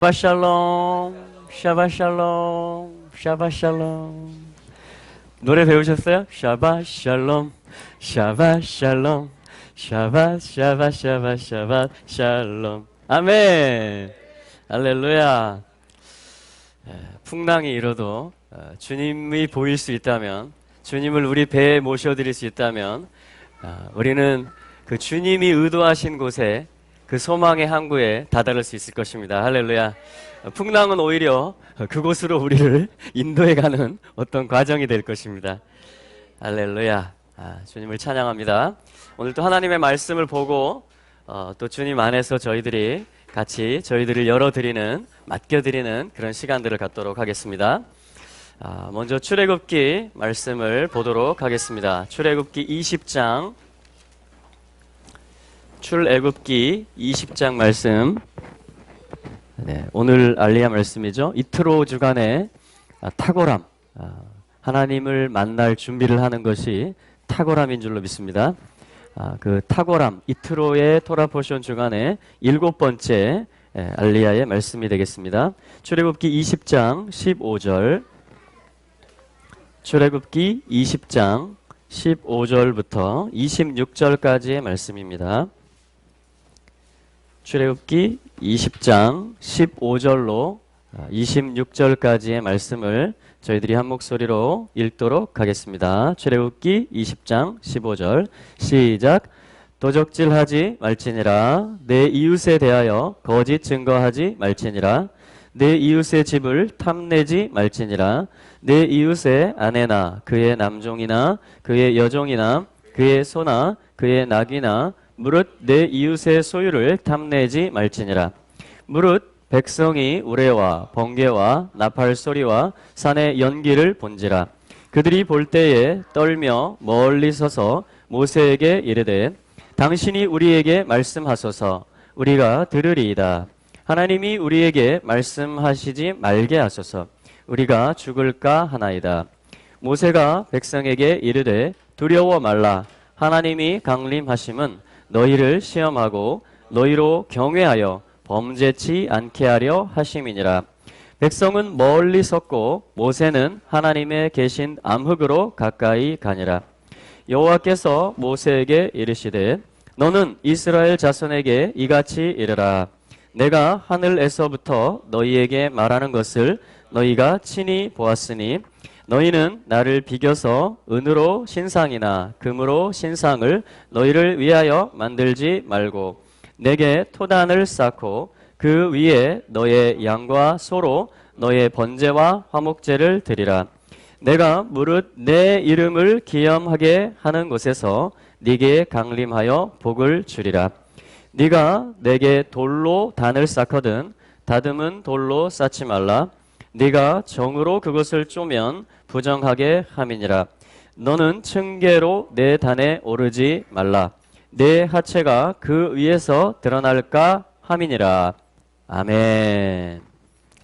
샤바샬롬, 샤바샬롬, 샤바샬롬. 노래 배우셨어요? 샤바샬롬, 샤바샬롬, 샤바샬롬. 아멘. 할렐루야. 풍랑이 일어도 주님이 보일 수 있다면, 주님을 우리 배에 모셔드릴 수 있다면, 우리는 그 주님이 의도하신 곳에, 그 소망의 항구에 다다를 수 있을 것입니다. 할렐루야. 풍랑은 오히려 그곳으로 우리를 인도해가는 어떤 과정이 될 것입니다. 할렐루야. 주님을 찬양합니다. 오늘 또 하나님의 말씀을 보고 또 주님 안에서 저희들이 같이 저희들을 열어드리는, 맡겨드리는 그런 시간들을 갖도록 하겠습니다. 먼저 출애굽기 말씀을 보도록 하겠습니다. 출애굽기 20장 출애굽기 20장 말씀. 오늘 알리야 말씀이죠. 이트로 주간의 탁월함, 하나님을 만날 준비를 하는 것이 탁월함인 줄로 믿습니다. 그 탁월함, 이트로의 토라 포션 주간의 7번째 알리야의 말씀이 되겠습니다. 출애굽기 20장 15절, 출애굽기 20장 15절부터 26절까지의 말씀입니다. 출애굽기 20장 15절로 26절까지의 말씀을 저희들이 한 목소리로 읽도록 하겠습니다. 출애굽기 20장 15절 시작. 도적질하지 말지니라. 내 이웃에 대하여 거짓 증거하지 말지니라. 내 이웃의 집을 탐내지 말지니라. 내 이웃의 아내나 그의 남종이나 그의 여종이나 그의 소나 그의 낙이나 무릇 내 이웃의 소유를 탐내지 말지니라. 무릇 백성이 우레와 번개와 나팔 소리와 산의 연기를 본지라. 그들이 볼 때에 떨며 멀리 서서 모세에게 이르되 당신이 우리에게 말씀하소서 우리가 들으리이다. 하나님이 우리에게 말씀하시지 말게 하소서 우리가 죽을까 하나이다. 모세가 백성에게 이르되 두려워 말라. 하나님이 강림하심은 너희를 시험하고 너희로 경외하여 범죄치 않게 하려 하심이니라. 백성은 멀리 섰고 모세는 하나님의 계신 암흑으로 가까이 가니라. 여호와께서 모세에게 이르시되 너는 이스라엘 자손에게 이같이 이르라. 내가 하늘에서부터 너희에게 말하는 것을 너희가 친히 보았으니 너희는 나를 비겨서 은으로 신상이나 금으로 신상을 너희를 위하여 만들지 말고 내게 토단을 쌓고 그 위에 너의 양과 소로 너의 번제와 화목제를 드리라. 내가 무릇 내 이름을 기염하게 하는 곳에서 네게 강림하여 복을 주리라. 네가 내게 돌로 단을 쌓거든 다듬은 돌로 쌓지 말라. 네가 정으로 그것을 쪼면 부정하게 함이니라. 너는 층계로 내 단에 오르지 말라. 내 하체가 그 위에서 드러날까 함이니라. 아멘.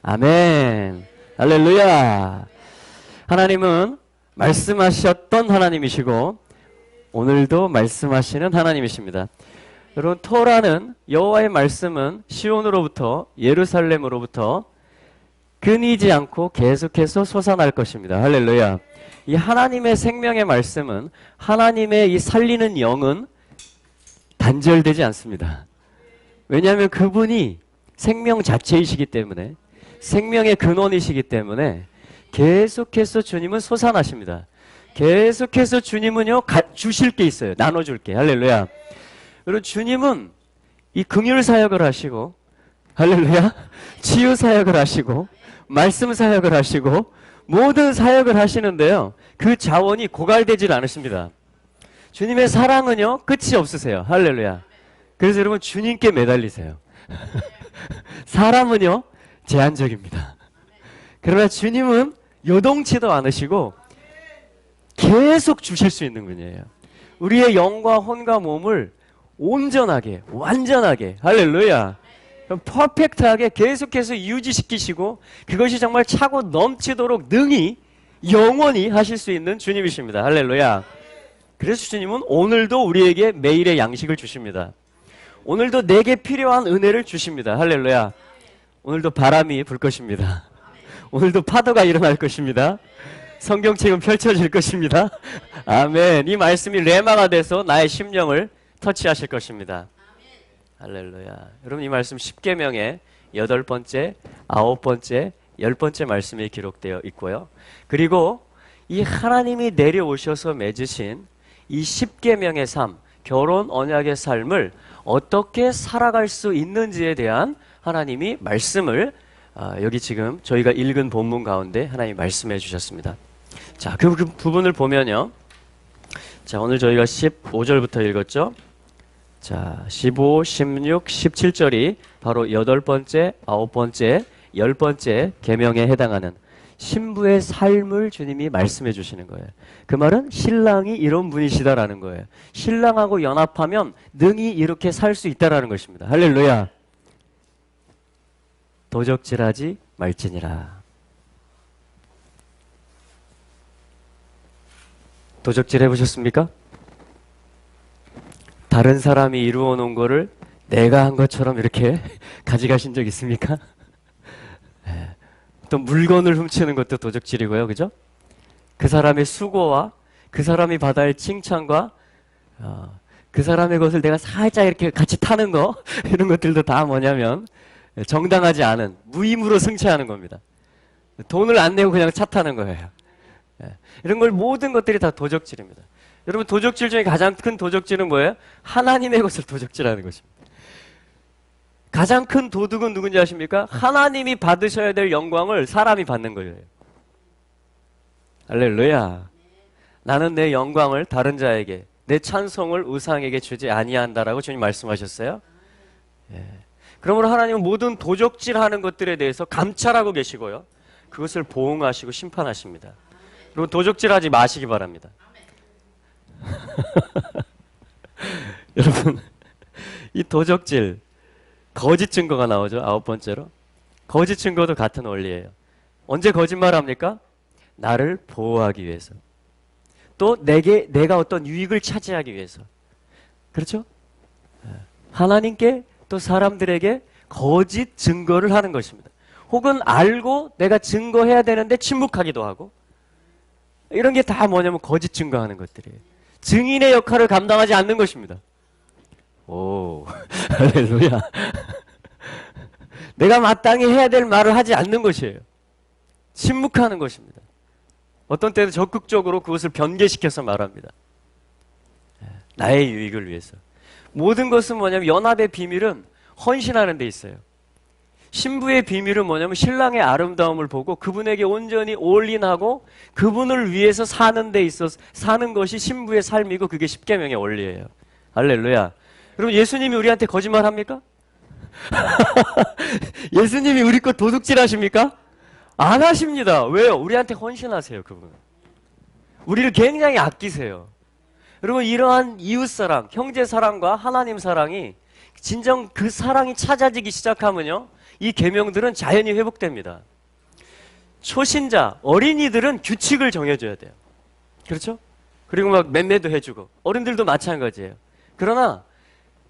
아멘. 할렐루야. 하나님은 말씀하셨던 하나님이시고 오늘도 말씀하시는 하나님이십니다. 여러분, 토라는 여호와의 말씀은 시온으로부터 예루살렘으로부터 끊이지 않고 계속해서 솟아날 것입니다. 할렐루야. 이 하나님의 생명의 말씀은, 하나님의 이 살리는 영은 단절되지 않습니다. 왜냐하면 그분이 생명 자체이시기 때문에, 생명의 근원이시기 때문에 계속해서 주님은 솟아나십니다. 계속해서 주님은요 주실 게 있어요. 나눠줄 게. 할렐루야. 여러분, 주님은 이 긍휼 사역을 하시고, 할렐루야, 치유 사역을 하시고 말씀 사역을 하시고 모든 사역을 하시는데요, 그 자원이 고갈되질 않으십니다. 주님의 사랑은요 끝이 없으세요. 할렐루야. 그래서 여러분, 주님께 매달리세요. 사람은요 제한적입니다. 그러나 주님은 요동치도 않으시고 계속 주실 수 있는 분이에요. 우리의 영과 혼과 몸을 온전하게, 완전하게, 할렐루야, 퍼펙트하게 계속해서 유지시키시고 그것이 정말 차고 넘치도록 능히 영원히 하실 수 있는 주님이십니다. 할렐루야. 그래서 주님은 오늘도 우리에게 매일의 양식을 주십니다. 오늘도 내게 필요한 은혜를 주십니다. 할렐루야. 오늘도 바람이 불 것입니다. 오늘도 파도가 일어날 것입니다. 성경책은 펼쳐질 것입니다. 아멘. 이 말씀이 레마가 돼서 나의 심령을 터치하실 것입니다. 할렐루야. 여러분, 이 말씀 10계명의 8번째, 9번째, 10번째 말씀이 기록되어 있고요. 그리고 이 하나님이 내려오셔서 맺으신 이 10계명의 삶, 결혼 언약의 삶을 어떻게 살아갈 수 있는지에 대한 하나님이 말씀을 여기 지금 저희가 읽은 본문 가운데 하나님이 말씀해 주셨습니다. 자, 그 부분을 보면요. 자, 오늘 저희가 15절부터 읽었죠. 자, 15, 16, 17절이 바로 8번째, 9번째, 10번째 계명에 해당하는 신부의 삶을 주님이 말씀해 주시는 거예요. 그 말은 신랑이 이런 분이시다라는 거예요. 신랑하고 연합하면 능히 이렇게 살 수 있다라는 것입니다. 할렐루야. 도적질하지 말지니라. 도적질 해보셨습니까? 다른 사람이 이루어 놓은 거를 내가 한 것처럼 이렇게 가져가신 적 있습니까? 또 물건을 훔치는 것도 도적질이고요. 그죠? 그 사람의 수고와 그 사람이 받아야 할 칭찬과 그 사람의 것을 내가 살짝 이렇게 같이 타는 거 이런 것들도 다 뭐냐면 정당하지 않은 무임으로 승차하는 겁니다. 돈을 안 내고 그냥 차 타는 거예요. 이런 걸 모든 것들이 다 도적질입니다. 여러분, 도적질 중에 가장 큰 도적질은 뭐예요? 하나님의 것을 도적질하는 것입니다. 가장 큰 도둑은 누군지 아십니까? 하나님이 받으셔야 될 영광을 사람이 받는 거예요. 할렐루야. 나는 내 영광을 다른 자에게, 내 찬송을 우상에게 주지 아니한다라고 주님 말씀하셨어요. 그러므로 하나님은 모든 도적질하는 것들에 대해서 감찰하고 계시고요. 그것을 보응하시고 심판하십니다. 그리고 도적질하지 마시기 바랍니다. 여러분, 이 도적질, 거짓 증거가 나오죠. 9번째로. 거짓 증거도 같은 원리예요. 언제 거짓말합니까? 나를 보호하기 위해서. 또 내가 어떤 유익을 차지하기 위해서. 그렇죠? 하나님께 또 사람들에게 거짓 증거를 하는 것입니다. 혹은 알고 내가 증거해야 되는데 침묵하기도 하고. 이런 게 다 뭐냐면 거짓 증거하는 것들이에요. 증인의 역할을 감당하지 않는 것입니다. 오, 할렐루야. 내가 마땅히 해야 될 말을 하지 않는 것이에요. 침묵하는 것입니다. 어떤 때는 적극적으로 그것을 변개시켜서 말합니다. 나의 유익을 위해서. 모든 것은 뭐냐면 연합의 비밀은 헌신하는 데 있어요. 신부의 비밀은 뭐냐면 신랑의 아름다움을 보고 그분에게 온전히 올인하고 그분을 위해서 사는 데 있어서 사는 것이 신부의 삶이고 그게 십계명의 원리예요. 할렐루야. 여러분, 예수님이 우리한테 거짓말 합니까? 예수님이 우리 것 도둑질 하십니까? 안 하십니다. 왜요? 우리한테 헌신하세요, 그분. 우리를 굉장히 아끼세요. 여러분, 이러한 이웃사랑, 형제사랑과 하나님 사랑이 진정 그 사랑이 찾아지기 시작하면요, 이 계명들은 자연히 회복됩니다. 초신자, 어린이들은 규칙을 정해줘야 돼요. 그렇죠? 그리고 막 맴매도 해주고 어른들도 마찬가지예요. 그러나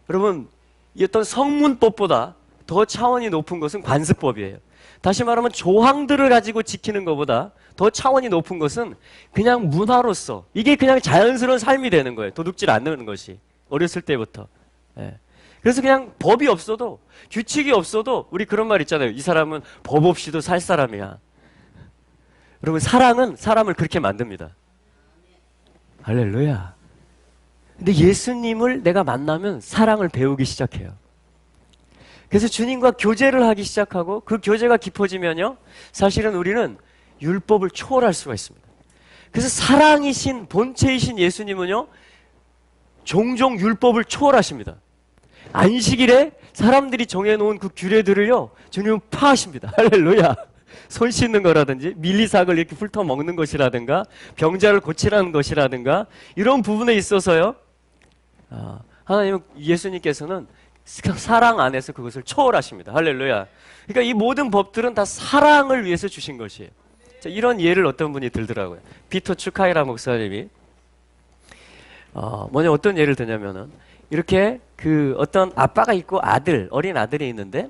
여러분, 이 어떤 성문법보다 더 차원이 높은 것은 관습법이에요. 다시 말하면 조항들을 가지고 지키는 것보다 더 차원이 높은 것은 그냥 문화로서 이게 그냥 자연스러운 삶이 되는 거예요. 도둑질 안 넣는 것이 어렸을 때부터. 그래서 그냥 법이 없어도 규칙이 없어도 우리 그런 말 있잖아요. 이 사람은 법 없이도 살 사람이야. 여러분, 사랑은 사람을 그렇게 만듭니다. 할렐루야. 근데 예수님을 내가 만나면 사랑을 배우기 시작해요. 그래서 주님과 교제를 하기 시작하고 그 교제가 깊어지면요, 사실은 우리는 율법을 초월할 수가 있습니다. 그래서 사랑이신 본체이신 예수님은요, 종종 율법을 초월하십니다. 안식일에 사람들이 정해놓은 그 규례들을요, 주님은 파하십니다. 할렐루야. 손 씻는 거라든지 밀리삭을 이렇게 훑어 먹는 것이라든가 병자를 고치라는 것이라든가 이런 부분에 있어서요, 하나님, 예수님께서는 사랑 안에서 그것을 초월하십니다. 할렐루야. 그러니까 이 모든 법들은 다 사랑을 위해서 주신 것이에요. 자, 이런 예를 어떤 분이 들더라고요. 피터 추카이라 목사님이 어떤 예를 드냐면은, 이렇게 그 어떤 아빠가 있고 어린 아들이 있는데,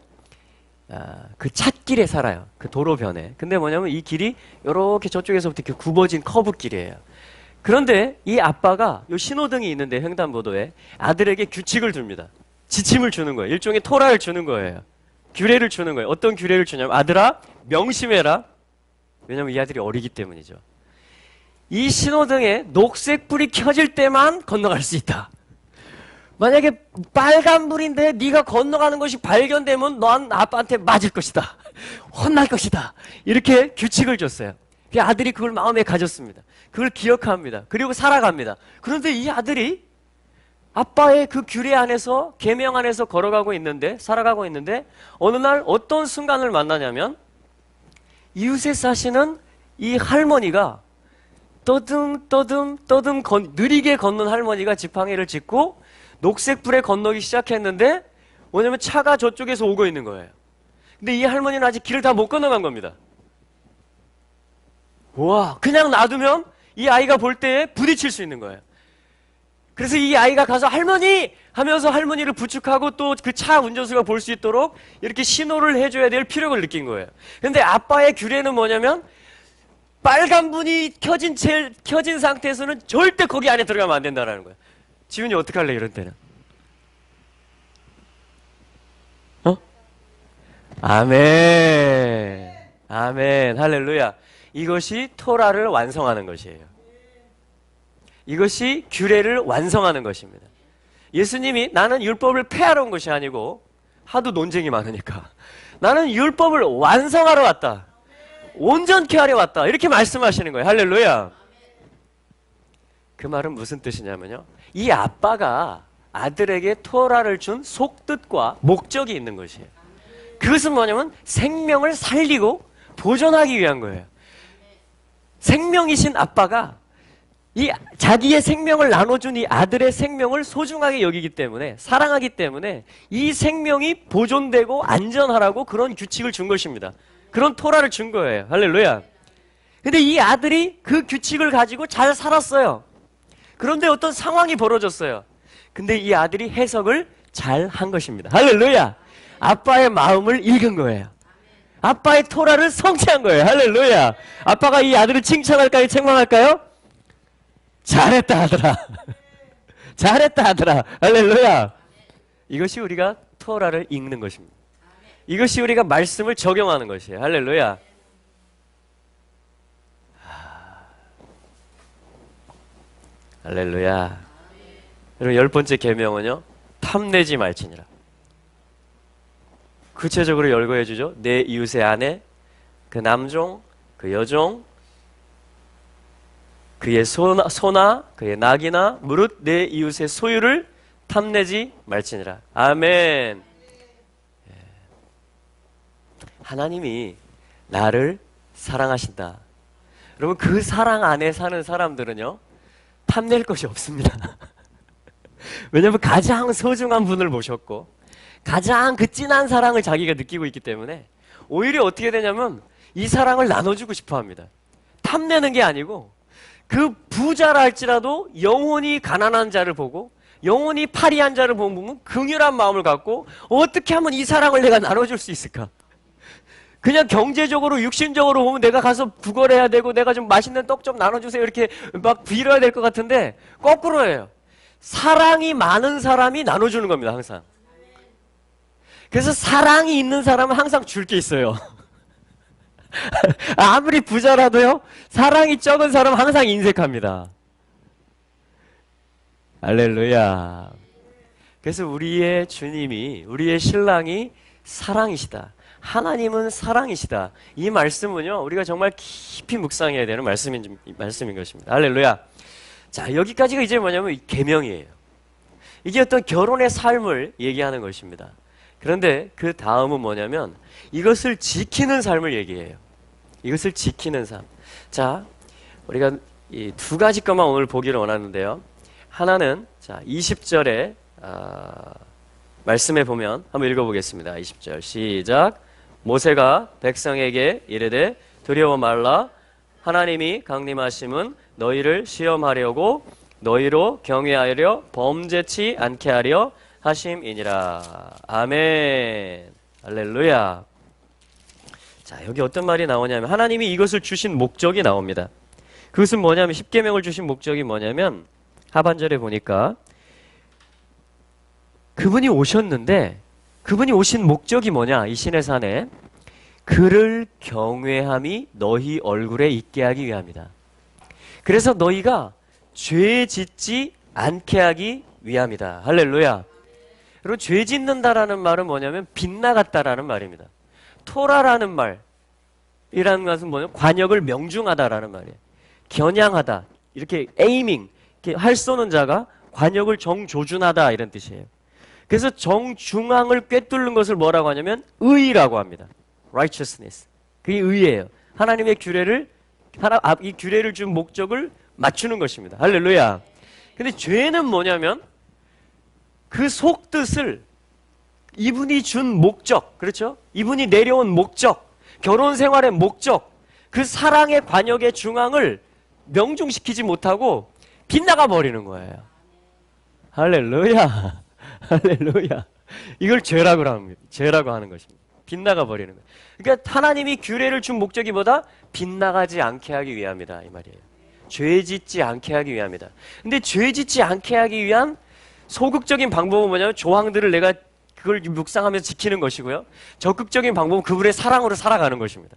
그 찻길에 살아요. 그 도로변에. 근데 뭐냐면 이 길이 이렇게 저쪽에서부터 이렇게 굽어진 커브길이에요. 그런데 이 아빠가 요 신호등이 있는데 횡단보도에 아들에게 규칙을 줍니다. 지침을 주는 거예요. 일종의 토라를 주는 거예요. 규례를 주는 거예요. 어떤 규례를 주냐면 아들아 명심해라. 왜냐면 이 아들이 어리기 때문이죠. 이 신호등에 녹색불이 켜질 때만 건너갈 수 있다. 만약에 빨간불인데 네가 건너가는 것이 발견되면 넌 아빠한테 맞을 것이다. 혼날 것이다. 이렇게 규칙을 줬어요. 그 아들이 그걸 마음에 가졌습니다. 그걸 기억합니다. 그리고 살아갑니다. 그런데 이 아들이 아빠의 그 규례 안에서 계명 안에서 걸어가고 있는데 살아가고 있는데 어느 날 어떤 순간을 만나냐면 이웃에 사시는 이 할머니가 떠듬 느리게 걷는 할머니가 지팡이를 짚고 녹색불에 건너기 시작했는데 뭐냐면 차가 저쪽에서 오고 있는 거예요. 근데 이 할머니는 아직 길을 다 못 건너간 겁니다. 와, 그냥 놔두면 이 아이가 볼 때에 부딪힐 수 있는 거예요. 그래서 이 아이가 가서 할머니 하면서 할머니를 부축하고 또 그 차 운전수가 볼 수 있도록 이렇게 신호를 해줘야 될 필요를 느낀 거예요. 근데 아빠의 규례는 뭐냐면 빨간불이 켜진 상태에서는 절대 거기 안에 들어가면 안 된다는 거예요. 지훈이 어떡할래 이런 때는? 아멘. 아멘. 할렐루야. 이것이 토라를 완성하는 것이에요. 이것이 규례를 완성하는 것입니다. 예수님이 나는 율법을 폐하러 온 것이 아니고 하도 논쟁이 많으니까 나는 율법을 완성하러 왔다. 온전케 하려 왔다. 이렇게 말씀하시는 거예요. 할렐루야. 그 말은 무슨 뜻이냐면요. 이 아빠가 아들에게 토라를 준 속뜻과 목적이 있는 것이에요. 그것은 뭐냐면 생명을 살리고 보존하기 위한 거예요. 생명이신 아빠가 이 자기의 생명을 나눠준 이 아들의 생명을 소중하게 여기기 때문에 사랑하기 때문에 이 생명이 보존되고 안전하라고 그런 규칙을 준 것입니다. 그런 토라를 준 거예요. 할렐루야. 근데 이 아들이 그 규칙을 가지고 잘 살았어요. 그런데 어떤 상황이 벌어졌어요. 근데 이 아들이 해석을 잘 한 것입니다. 할렐루야. 아빠의 마음을 읽은 거예요. 아빠의 토라를 성취한 거예요. 할렐루야. 아빠가 이 아들을 칭찬할까요? 책망할까요? 잘했다 아들아. 잘했다 아들아. 할렐루야. 이것이 우리가 토라를 읽는 것입니다. 이것이 우리가 말씀을 적용하는 것이에요. 할렐루야. 할렐루야. 여러분 10번째 계명은요. 탐내지 말지니라. 구체적으로 열거해 주죠. 내 이웃의 아내, 그 남종, 그 여종, 그의 소나, 그의 낙이나 무릇 내 이웃의 소유를 탐내지 말지니라. 아멘. 하나님이 나를 사랑하신다. 여러분 그 사랑 안에 사는 사람들은요. 탐낼 것이 없습니다. 왜냐하면 가장 소중한 분을 모셨고 가장 그 진한 사랑을 자기가 느끼고 있기 때문에 오히려 어떻게 되냐면 이 사랑을 나눠주고 싶어 합니다. 탐내는 게 아니고 그 부자라 할지라도 영혼이 가난한 자를 보고 영혼이 파리한 자를 보면 긍휼한 마음을 갖고 어떻게 하면 이 사랑을 내가 나눠줄 수 있을까? 그냥 경제적으로 육신적으로 보면 내가 가서 구걸해야 되고 내가 좀 맛있는 떡 좀 나눠주세요 이렇게 막 빌어야 될 것 같은데 거꾸로예요. 사랑이 많은 사람이 나눠주는 겁니다. 항상. 그래서 사랑이 있는 사람은 항상 줄 게 있어요. 아무리 부자라도요. 사랑이 적은 사람은 항상 인색합니다. 할렐루야. 그래서 우리의 주님이 우리의 신랑이 사랑이시다. 하나님은 사랑이시다. 이 말씀은요. 우리가 정말 깊이 묵상해야 되는 말씀인 것입니다. 할렐루야. 자, 여기까지가 이제 뭐냐면 계명이에요. 이게 어떤 결혼의 삶을 얘기하는 것입니다. 그런데 그 다음은 뭐냐면 이것을 지키는 삶을 얘기해요. 이것을 지키는 삶. 자, 우리가 이 두 가지 것만 오늘 보기를 원하는데요. 하나는 자 20절에 말씀해 보면 한번 읽어보겠습니다. 20절 시작. 모세가 백성에게 이르되 두려워 말라. 하나님이 강림하심은 너희를 시험하려고 너희로 경외하려 범죄치 않게 하려 하심이니라. 아멘. 할렐루야. 자, 여기 어떤 말이 나오냐면 하나님이 이것을 주신 목적이 나옵니다. 그것은 뭐냐면 십계명을 주신 목적이 뭐냐면 하반절에 보니까 그분이 오셨는데 그분이 오신 목적이 뭐냐? 이 시내산에 그를 경외함이 너희 얼굴에 있게 하기 위함이다. 그래서 너희가 죄 짓지 않게 하기 위함이다. 할렐루야. 여러분, 죄 짓는다라는 말은 뭐냐면 빗나갔다라는 말입니다. 토라라는 말이라는 것은 뭐냐면 관역을 명중하다라는 말이에요. 겨냥하다, 이렇게 에이밍, 이렇게 활 쏘는 자가 관역을 정조준하다 이런 뜻이에요. 그래서 정중앙을 꿰뚫는 것을 뭐라고 하냐면 의라고 합니다. righteousness. 그게 의예요. 하나님의 규례를 이 규례를 준 목적을 맞추는 것입니다. 할렐루야. 근데 죄는 뭐냐면 그 속뜻을 이분이 준 목적, 그렇죠? 이분이 내려온 목적, 결혼 생활의 목적, 그 사랑의 관역의 중앙을 명중시키지 못하고 빗나가 버리는 거예요. 할렐루야. 할렐루야. 이걸 죄라고 하는 것입니다. 빗나가 버리는 거예요. 그러니까 하나님이 규례를 준 목적이 뭐다? 빗나가지 않게 하기 위함이다 이 말이에요. 죄 짓지 않게 하기 위함이다. 근데 죄 짓지 않게 하기 위한 소극적인 방법은 뭐냐면 조항들을 내가 그걸 묵상하면서 지키는 것이고요. 적극적인 방법은 그분의 사랑으로 살아가는 것입니다.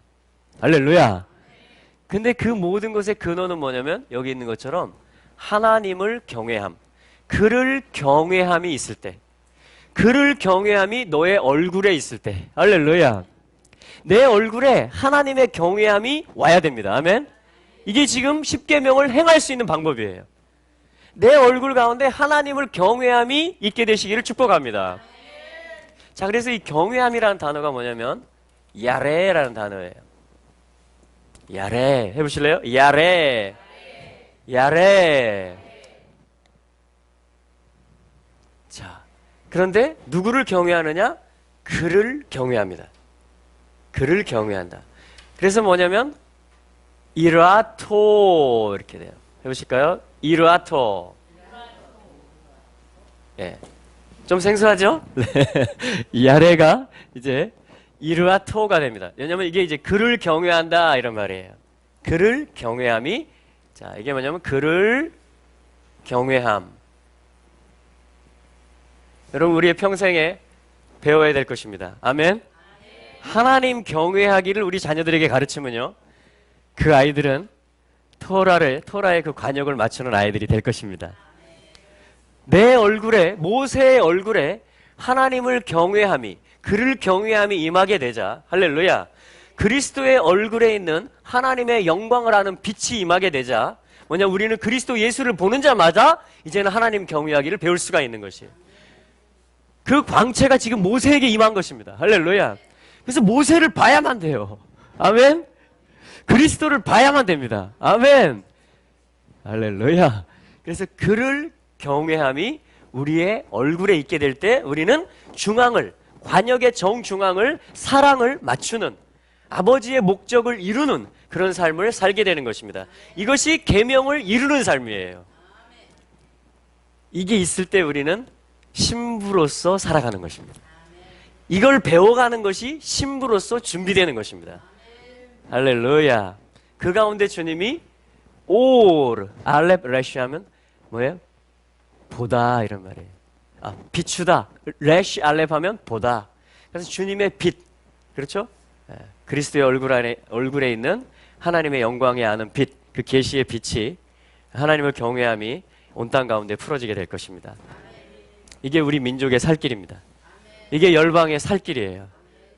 할렐루야. 근데 그 모든 것의 근원은 뭐냐면 여기 있는 것처럼 하나님을 경외함, 그를 경외함이 있을 때, 그를 경외함이 너의 얼굴에 있을 때, 할렐루야. 내 얼굴에 하나님의 경외함이 와야 됩니다. 아멘. 이게 지금 십계명을 행할 수 있는 방법이에요. 내 얼굴 가운데 하나님을 경외함이 있게 되시기를 축복합니다. 자, 그래서 이 경외함이라는 단어가 뭐냐면 야레라는 단어예요. 야레 해보실래요? 야레, 야레. 자, 그런데 누구를 경외하느냐? 그를 경외합니다. 그를 경외한다. 그래서 뭐냐면 이르아토 이렇게 돼요. 해보실까요? 이르아토. 예, 좀 생소하죠? 야레가 이제 이르아토가 됩니다. 왜냐면 이게 이제 그를 경외한다 이런 말이에요. 그를 경외함이, 자, 이게 뭐냐면 그를 경외함. 여러분, 우리의 평생에 배워야 될 것입니다. 아멘. 하나님 경외하기를 우리 자녀들에게 가르치면요, 그 아이들은 토라의 그 관역을 맞추는 아이들이 될 것입니다. 내 얼굴에, 모세의 얼굴에 하나님을 경외함이, 그를 경외함이 임하게 되자, 할렐루야, 그리스도의 얼굴에 있는 하나님의 영광을 아는 빛이 임하게 되자, 뭐냐, 우리는 그리스도 예수를 보는 자마다 이제는 하나님 경외하기를 배울 수가 있는 것이에요. 그 광채가 지금 모세에게 임한 것입니다. 할렐루야. 그래서 모세를 봐야만 돼요. 아멘. 그리스도를 봐야만 됩니다. 아멘. 할렐루야. 그래서 그를 경외함이 우리의 얼굴에 있게 될 때 우리는 중앙을, 관역의 정중앙을, 사랑을 맞추는, 아버지의 목적을 이루는 그런 삶을 살게 되는 것입니다. 이것이 계명을 이루는 삶이에요. 이게 있을 때 우리는 신부로서 살아가는 것입니다. 이걸 배워가는 것이 신부로서 준비되는 것입니다. 할렐루야. 그 가운데 주님이 올, 알렙, 레쉬 하면 뭐예요? 보다 이런 말이에요. 아, 비추다. 레쉬, 알렙 하면 보다. 그래서 주님의 빛, 그렇죠? 그리스도의 얼굴에 있는 하나님의 영광에 아는 빛, 그 계시의 빛이, 하나님을 경외함이 온 땅 가운데 풀어지게 될 것입니다. 이게 우리 민족의 살 길입니다. 이게 열방의 살 길이에요.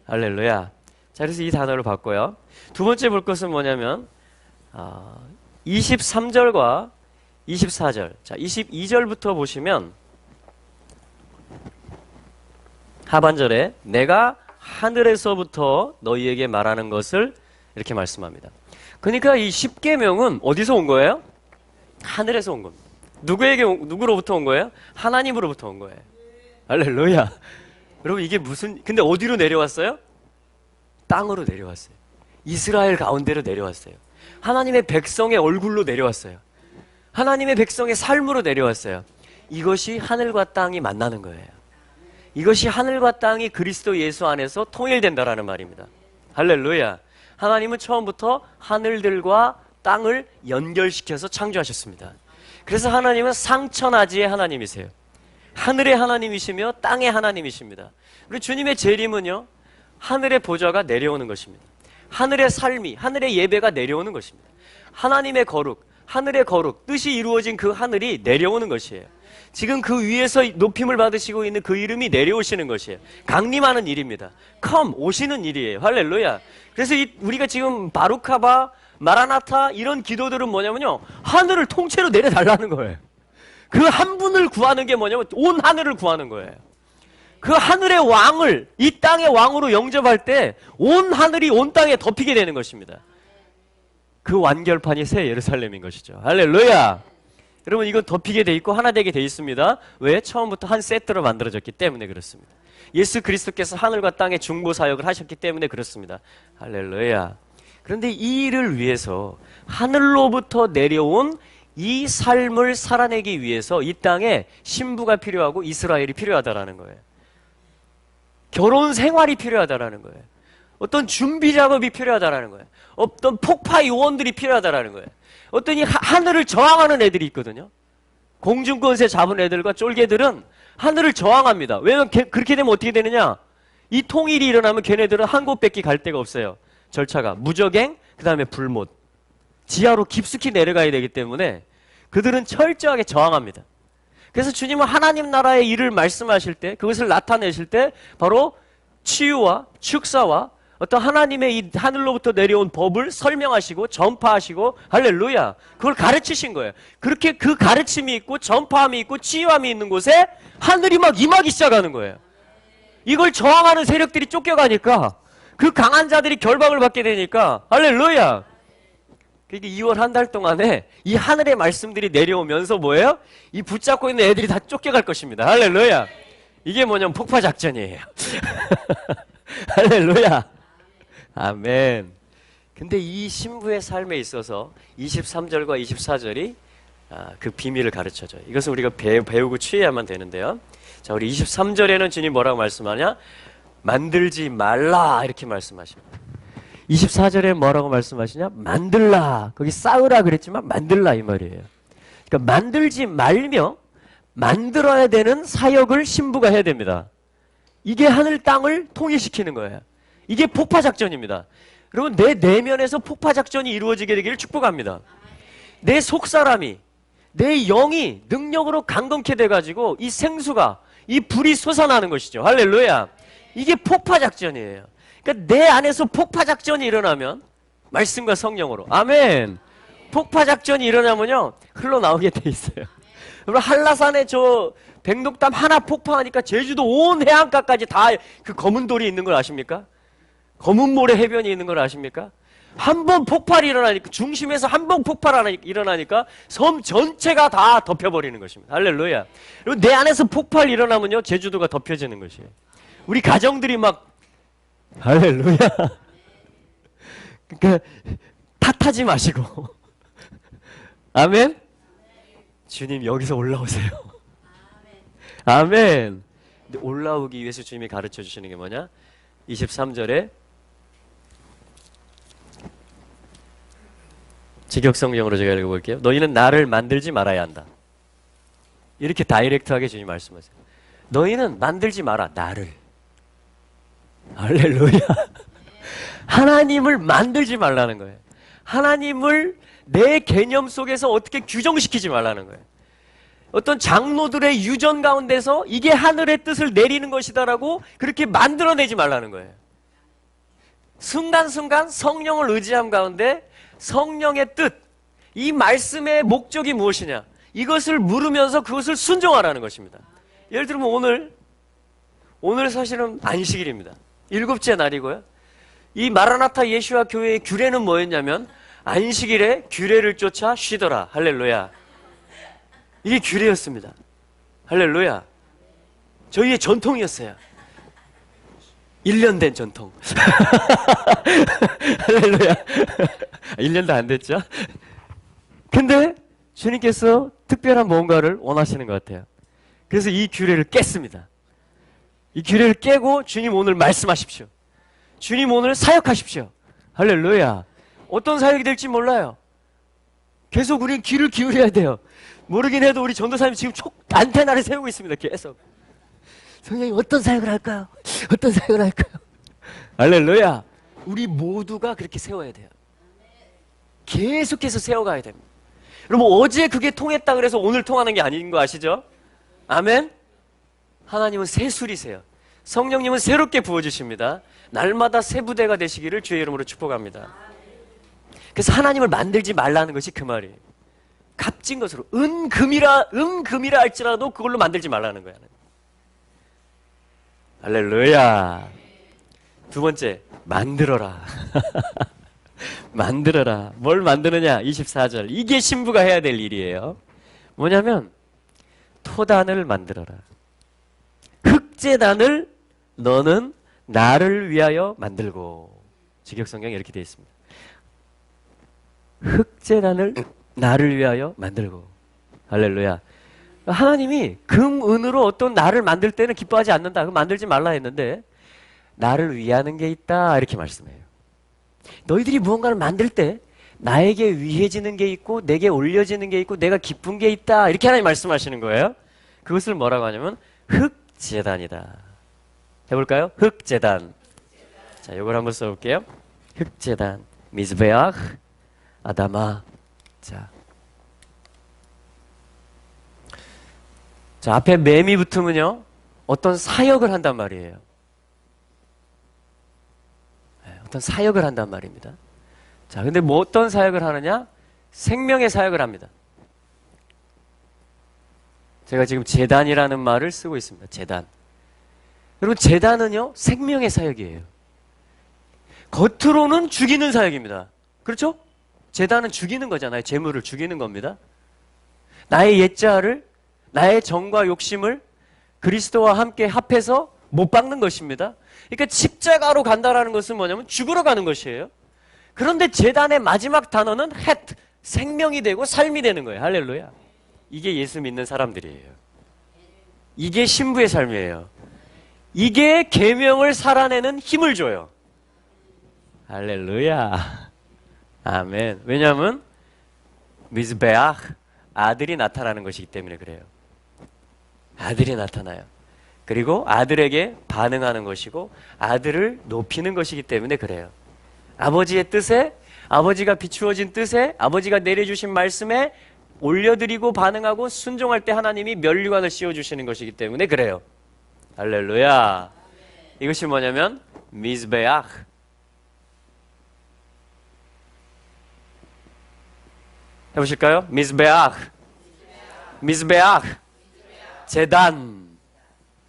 할렐루야. 자, 그래서 이 단어를 봤고요. 두 번째 볼 것은 뭐냐면 23절과 24절. 자, 22절부터 보시면 하반절에 내가 하늘에서부터 너희에게 말하는 것을 이렇게 말씀합니다. 그러니까 이 십계명은 어디서 온 거예요? 하늘에서 온 겁니다. 누구로부터 온 거예요? 하나님으로부터 온 거예요. 할렐루야. 여러분, 이게 근데 어디로 내려왔어요? 땅으로 내려왔어요. 이스라엘 가운데로 내려왔어요. 하나님의 백성의 얼굴로 내려왔어요. 하나님의 백성의 삶으로 내려왔어요. 이것이 하늘과 땅이 만나는 거예요. 이것이 하늘과 땅이 그리스도 예수 안에서 통일된다라는 말입니다. 할렐루야. 하나님은 처음부터 하늘들과 땅을 연결시켜서 창조하셨습니다. 그래서 하나님은 상천하지의 하나님이세요. 하늘의 하나님이시며 땅의 하나님이십니다. 우리 주님의 재림은요, 하늘의 보좌가 내려오는 것입니다. 하늘의 삶이, 하늘의 예배가 내려오는 것입니다. 하나님의 거룩, 하늘의 거룩, 뜻이 이루어진 그 하늘이 내려오는 것이에요. 지금 그 위에서 높임을 받으시고 있는 그 이름이 내려오시는 것이에요. 강림하는 일입니다. come, 오시는 일이에요. 할렐루야. 그래서 우리가 지금 바루카바, 마라나타 이런 기도들은 뭐냐면요, 하늘을 통째로 내려달라는 거예요. 그 한 분을 구하는 게 뭐냐면 온 하늘을 구하는 거예요. 그 하늘의 왕을 이 땅의 왕으로 영접할 때 온 하늘이 온 땅에 덮이게 되는 것입니다. 그 완결판이 새 예루살렘인 것이죠. 할렐루야. 여러분, 이건 덮이게 돼 있고 하나 되게 돼 있습니다. 왜? 처음부터 한 세트로 만들어졌기 때문에 그렇습니다. 예수 그리스도께서 하늘과 땅의 중보 사역을 하셨기 때문에 그렇습니다. 할렐루야. 그런데 이 일을 위해서 하늘로부터 내려온 이 삶을 살아내기 위해서 이 땅에 신부가 필요하고 이스라엘이 필요하다라는 거예요. 결혼 생활이 필요하다라는 거예요. 어떤 준비 작업이 필요하다라는 거예요. 어떤 폭파 요원들이 필요하다라는 거예요. 어떤 이 하늘을 저항하는 애들이 있거든요. 공중권세 잡은 애들과 쫄개들은 하늘을 저항합니다. 왜냐면 그렇게 되면 어떻게 되느냐? 이 통일이 일어나면 걔네들은 한 곳밖에 갈 데가 없어요. 절차가 무적행, 그 다음에 불못, 지하로 깊숙이 내려가야 되기 때문에 그들은 철저하게 저항합니다. 그래서 주님은 하나님 나라의 일을 말씀하실 때, 그것을 나타내실 때 바로 치유와 축사와 어떤 하나님의 이 하늘로부터 내려온 법을 설명하시고 전파하시고, 할렐루야, 그걸 가르치신 거예요. 그렇게 그 가르침이 있고 전파함이 있고 치유함이 있는 곳에 하늘이 막 임하기 시작하는 거예요. 이걸 저항하는 세력들이 쫓겨가니까, 그 강한 자들이 결박을 받게 되니까, 할렐루야. 그러니까 2월 한 달 동안에 이 하늘의 말씀들이 내려오면서 뭐예요? 이 붙잡고 있는 애들이 다 쫓겨갈 것입니다. 할렐루야. 이게 뭐냐면 폭파작전이에요. 할렐루야. 아멘. 근데 이 신부의 삶에 있어서 23절과 24절이 그 비밀을 가르쳐줘요. 이것은 우리가 배우고 취해야만 되는데요. 자, 우리 23절에는 주님 뭐라고 말씀하냐? 만들지 말라, 이렇게 말씀하십니다. 24절에 뭐라고 말씀하시냐? 만들라. 거기 쌓으라 그랬지만 만들라 이 말이에요. 그러니까 만들지 말며 만들어야 되는 사역을 신부가 해야 됩니다. 이게 하늘 땅을 통일시키는 거예요. 이게 폭파작전입니다. 여러분, 내 내면에서 폭파작전이 이루어지게 되기를 축복합니다. 내 속사람이, 내 영이 능력으로 강건케 돼가지고 이 생수가, 이 불이 솟아나는 것이죠. 할렐루야. 이게 폭파작전이에요. 그러니까 내 안에서 폭파작전이 일어나면 말씀과 성령으로, 아멘. 폭파작전이 일어나면요 흘러나오게 돼 있어요. 여러분, 한라산에 저 백록담 하나 폭파하니까 제주도 온 해안가까지 다 그 검은 돌이 있는 걸 아십니까? 검은 모래 해변이 있는 걸 아십니까? 한 번 폭발이 일어나니까, 중심에서 한 번 폭발이 일어나니까 섬 전체가 다 덮여버리는 것입니다. 할렐루야. 그리고 내 안에서 폭발이 일어나면요 제주도가 덮여지는 것이에요. 우리 가정들이 막, 할렐루야. 그러니까 탓하지 마시고 아멘. 주님 여기서 올라오세요. 아멘. 근데 올라오기 위해서 주님이 가르쳐 주시는 게 뭐냐? 23절에 직역성경으로 제가 읽어볼게요. 너희는 나를 만들지 말아야 한다. 이렇게 다이렉트하게 주님 말씀하세요. 너희는 만들지 마라, 나를. 할렐루야. 하나님을 만들지 말라는 거예요. 하나님을 내 개념 속에서 어떻게 규정시키지 말라는 거예요. 어떤 장로들의 유전 가운데서 이게 하늘의 뜻을 내리는 것이다라고 그렇게 만들어내지 말라는 거예요. 순간순간 성령을 의지함 가운데 성령의 뜻, 이 말씀의 목적이 무엇이냐, 이것을 물으면서 그것을 순종하라는 것입니다. 예를 들면 오늘 사실은 안식일입니다. 7째 날이고요. 이 마라나타 예수와 교회의 규례는 뭐였냐면 안식일에 규례를 쫓아 쉬더라. 할렐루야. 이게 규례였습니다. 할렐루야. 저희의 전통이었어요. 1년 된 전통. 할렐루야. 1년도 안 됐죠? 근데 주님께서 특별한 뭔가를 원하시는 것 같아요. 그래서 이 규례를 깼습니다. 이 규례를 깨고 주님 오늘 말씀하십시오. 주님 오늘 사역하십시오. 할렐루야. 어떤 사역이 될지 몰라요. 계속 우리는 귀를 기울여야 돼요. 모르긴 해도 우리 전도사님 지금 안테나를 세우고 있습니다. 계속. 성령님 어떤 사역을 할까요? 어떤 사역을 할까요? 할렐루야. 우리 모두가 그렇게 세워야 돼요. 계속해서 세워가야 됩니다. 여러분 어제 그게 통했다 그래서 오늘 통하는 게 아닌 거 아시죠? 아멘? 하나님은 새술이세요. 성령님은 새롭게 부어주십니다. 날마다 새 부대가 되시기를 주의 이름으로 축복합니다. 그래서 하나님을 만들지 말라는 것이 그 말이에요. 값진 것으로 은금이라 할지라도 그걸로 만들지 말라는 거야. 할렐루야. 두 번째, 만들어라. 만들어라. 뭘 만드느냐? 24절. 이게 신부가 해야 될 일이에요. 뭐냐면 토단을 만들어라. 흙제단을 너는 나를 위하여 만들고. 직역성경에 이렇게 되어 있습니다. 흙제단을 나를 위하여 만들고. 할렐루야. 하나님이 금, 은으로 어떤 나를 만들 때는 기뻐하지 않는다. 그럼 만들지 말라 했는데 나를 위하는 게 있다 이렇게 말씀해요. 너희들이 무언가를 만들 때 나에게 위해지는 게 있고 내게 올려지는 게 있고 내가 기쁜 게 있다 이렇게 하나님 말씀하시는 거예요. 그것을 뭐라고 하냐면 흙제단이다. 해볼까요? 흙제단. 자, 이걸 한번 써볼게요. 흙제단. 미즈베ach 아다마. 자, 앞에 맴이 붙으면요 어떤 사역을 한단 말이에요. 어떤 사역을 한단 말입니다. 자, 근데 뭐 어떤 사역을 하느냐? 생명의 사역을 합니다. 제가 지금 제단이라는 말을 쓰고 있습니다. 제단. 여러분 제단은요 생명의 사역이에요. 겉으로는 죽이는 사역입니다. 그렇죠? 제단은 죽이는 거잖아요. 재물을 죽이는 겁니다. 나의 옛자를, 나의 정과 욕심을 그리스도와 함께 합해서 못 박는 것입니다. 그러니까 십자가로 간다라는 것은 뭐냐면 죽으러 가는 것이에요. 그런데 제단의 마지막 단어는 헷, 생명이 되고 삶이 되는 거예요. 할렐루야. 이게 예수 믿는 사람들이에요. 이게 신부의 삶이에요. 이게 계명을 살아내는 힘을 줘요. 할렐루야. 아멘. 왜냐하면 미즈베ach 아들이 나타나는 것이기 때문에 그래요. 아들이 나타나요. 그리고 아들에게 반응하는 것이고 아들을 높이는 것이기 때문에 그래요. 아버지의 뜻에, 아버지가 비추어진 뜻에, 아버지가 내려주신 말씀에 올려드리고 반응하고 순종할 때 하나님이 면류관을 씌워주시는 것이기 때문에 그래요. 할렐루야. 이것이 뭐냐면 미즈베ach. 해보실까요? 미즈베ach. 미즈베ach.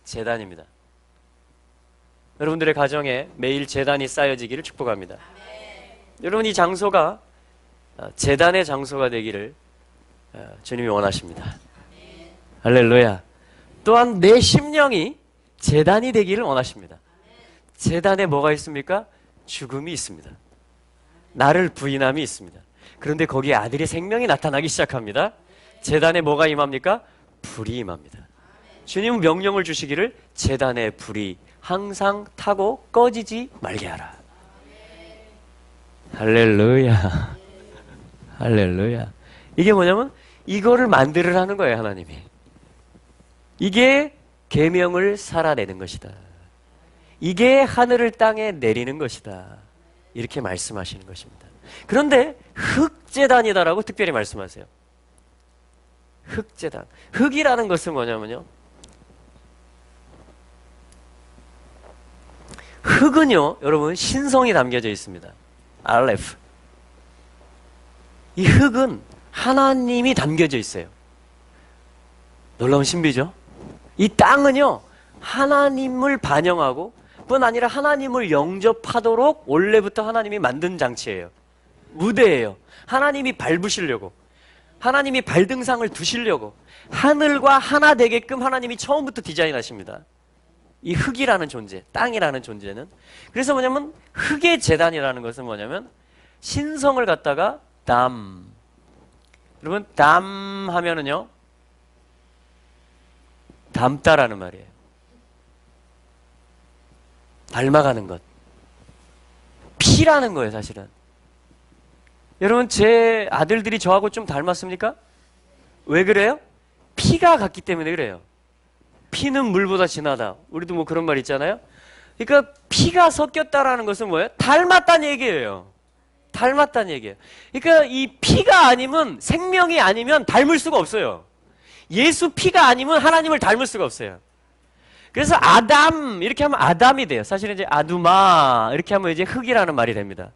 제단입니다. 여러분들의 가정에 매일 제단이 쌓여지기를 축복합니다. 여러분 이 장소가 제단의 장소가 되기를 주님이 원하십니다. 할렐루야. 또한 내 심령이 제단이 되기를 원하십니다. 제단에 뭐가 있습니까? 죽음이 있습니다. 나를 부인함이 있습니다. 그런데 거기에 아들의 생명이 나타나기 시작합니다. 제단에 뭐가 임합니까? 불이 임합니다. 주님은 명령을 주시기를 제단의 불이 항상 타고 꺼지지 말게 하라. 할렐루야. 할렐루야. 이게 뭐냐면 이거를 만들으라는 거예요. 하나님이. 이게 계명을 살아내는 것이다. 이게 하늘을 땅에 내리는 것이다. 이렇게 말씀하시는 것입니다. 그런데 흙제단이다라고 특별히 말씀하세요. 흙제단. 흙이라는 것은 뭐냐면요. 흙은요, 여러분, 신성이 담겨져 있습니다. 알레프. 이 흙은 하나님이 담겨져 있어요. 놀라운 신비죠? 이 땅은요, 하나님을 반영하고 뿐 아니라 하나님을 영접하도록 원래부터 하나님이 만든 장치예요. 무대예요. 하나님이 밟으시려고, 하나님이 발등상을 두시려고 하늘과 하나 되게끔 하나님이 처음부터 디자인하십니다. 이 흙이라는 존재, 땅이라는 존재는. 그래서 뭐냐면 흙의 제단이라는 것은 뭐냐면 신성을 갖다가 여러분 담 하면은요 닮다라는 말이에요. 닮아가는 것. 피라는 거예요, 사실은. 여러분, 제 아들들이 저하고 좀 닮았습니까? 왜 그래요? 피가 같기 때문에 그래요. 피는 물보다 진하다. 우리도 뭐 그런 말 있잖아요. 그러니까 피가 섞였다라는 것은 뭐예요? 닮았다는 얘기예요. 닮았다는 얘기예요. 그러니까 이 피가 아니면, 생명이 아니면 닮을 수가 없어요. 예수 피가 아니면 하나님을 닮을 수가 없어요. 그래서 아담 이렇게 하면 아담이 돼요. 사실은 이제 아두마 이렇게 하면 이제 흙이라는 말이 됩니다.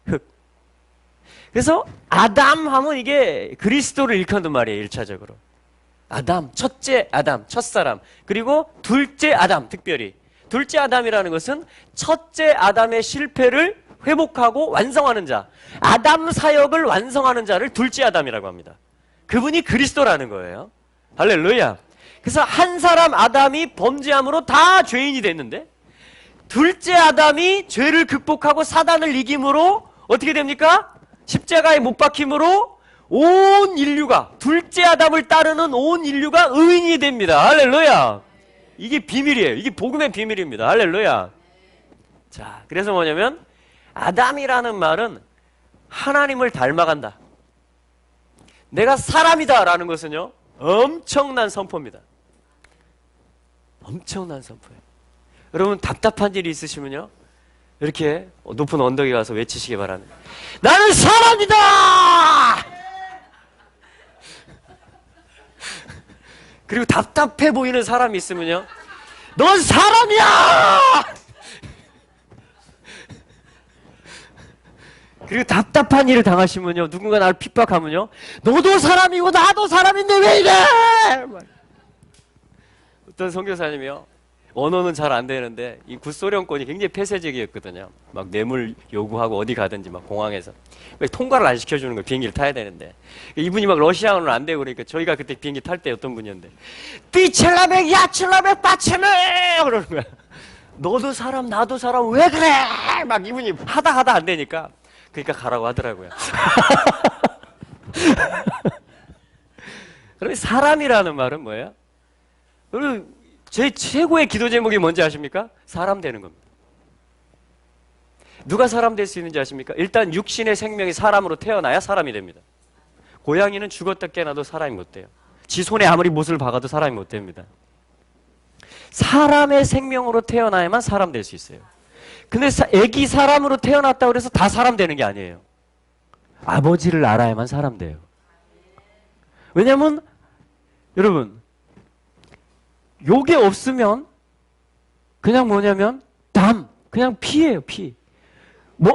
흙. 그래서 아담 하면 이게 그리스도를 일컫는 말이에요. 1차적으로. 아담, 첫째 아담, 첫사람. 그리고 둘째 아담, 특별히. 둘째 아담이라는 것은 첫째 아담의 실패를 회복하고 완성하는 자. 아담 사역을 완성하는 자를 둘째 아담이라고 합니다. 그분이 그리스도라는 거예요. 할렐루야. 그래서 한 사람 아담이 범죄함으로 다 죄인이 됐는데 둘째 아담이 죄를 극복하고 사단을 이김으로 어떻게 됩니까? 십자가에 못 박힘으로 온 인류가, 둘째 아담을 따르는 온 인류가 의인이 됩니다. 할렐루야. 이게 비밀이에요. 이게 복음의 비밀입니다. 할렐루야. 자, 그래서 뭐냐면 아담이라는 말은 하나님을 닮아간다. 내가 사람이다 라는 것은요, 엄청난 선포입니다. 엄청난 선포예요. 여러분, 답답한 일이 있으시면요, 이렇게 높은 언덕에 가서 외치시기 바랍니다. 나는 사람이다! 그리고 답답해 보이는 사람이 있으면요, 넌 사람이야! 그리고 답답한 일을 당하시면요, 누군가 나를 핍박하면요, 너도 사람이고 나도 사람인데 왜 이래! 어떤 선교사님이요, 언어는 잘 안 되는데 이 구소련권이 굉장히 폐쇄적이었거든요. 막 뇌물 요구하고 어디 가든지 막 공항에서 통과를 안 시켜주는 거예요. 비행기를 타야 되는데 이분이 막 러시아어는 안 되고 그러니까 저희가 그때 비행기 탈 때 어떤 분이었는데 삐첼라백 야첼라백 빠첼레 그러는 거야. 너도 사람 나도 사람 왜 그래 막 이분이 하다 안 되니까 그러니까 가라고 하더라고요. 그럼 사람이라는 말은 뭐예요? 그리고 제 최고의 기도 제목이 뭔지 아십니까? 사람 되는 겁니다. 누가 사람 될 수 있는지 아십니까? 일단 육신의 생명이 사람으로 태어나야 사람이 됩니다. 고양이는 죽었다 깨어나도 사람이 못 돼요. 지 손에 아무리 못을 박아도 사람이 못 됩니다. 사람의 생명으로 태어나야만 사람 될 수 있어요. 근데 애기 사람으로 태어났다고 해서 다 사람 되는 게 아니에요. 아버지를 알아야만 사람 돼요. 왜냐면 여러분, 요게 없으면 그냥 뭐냐면 그냥 피예요, 피.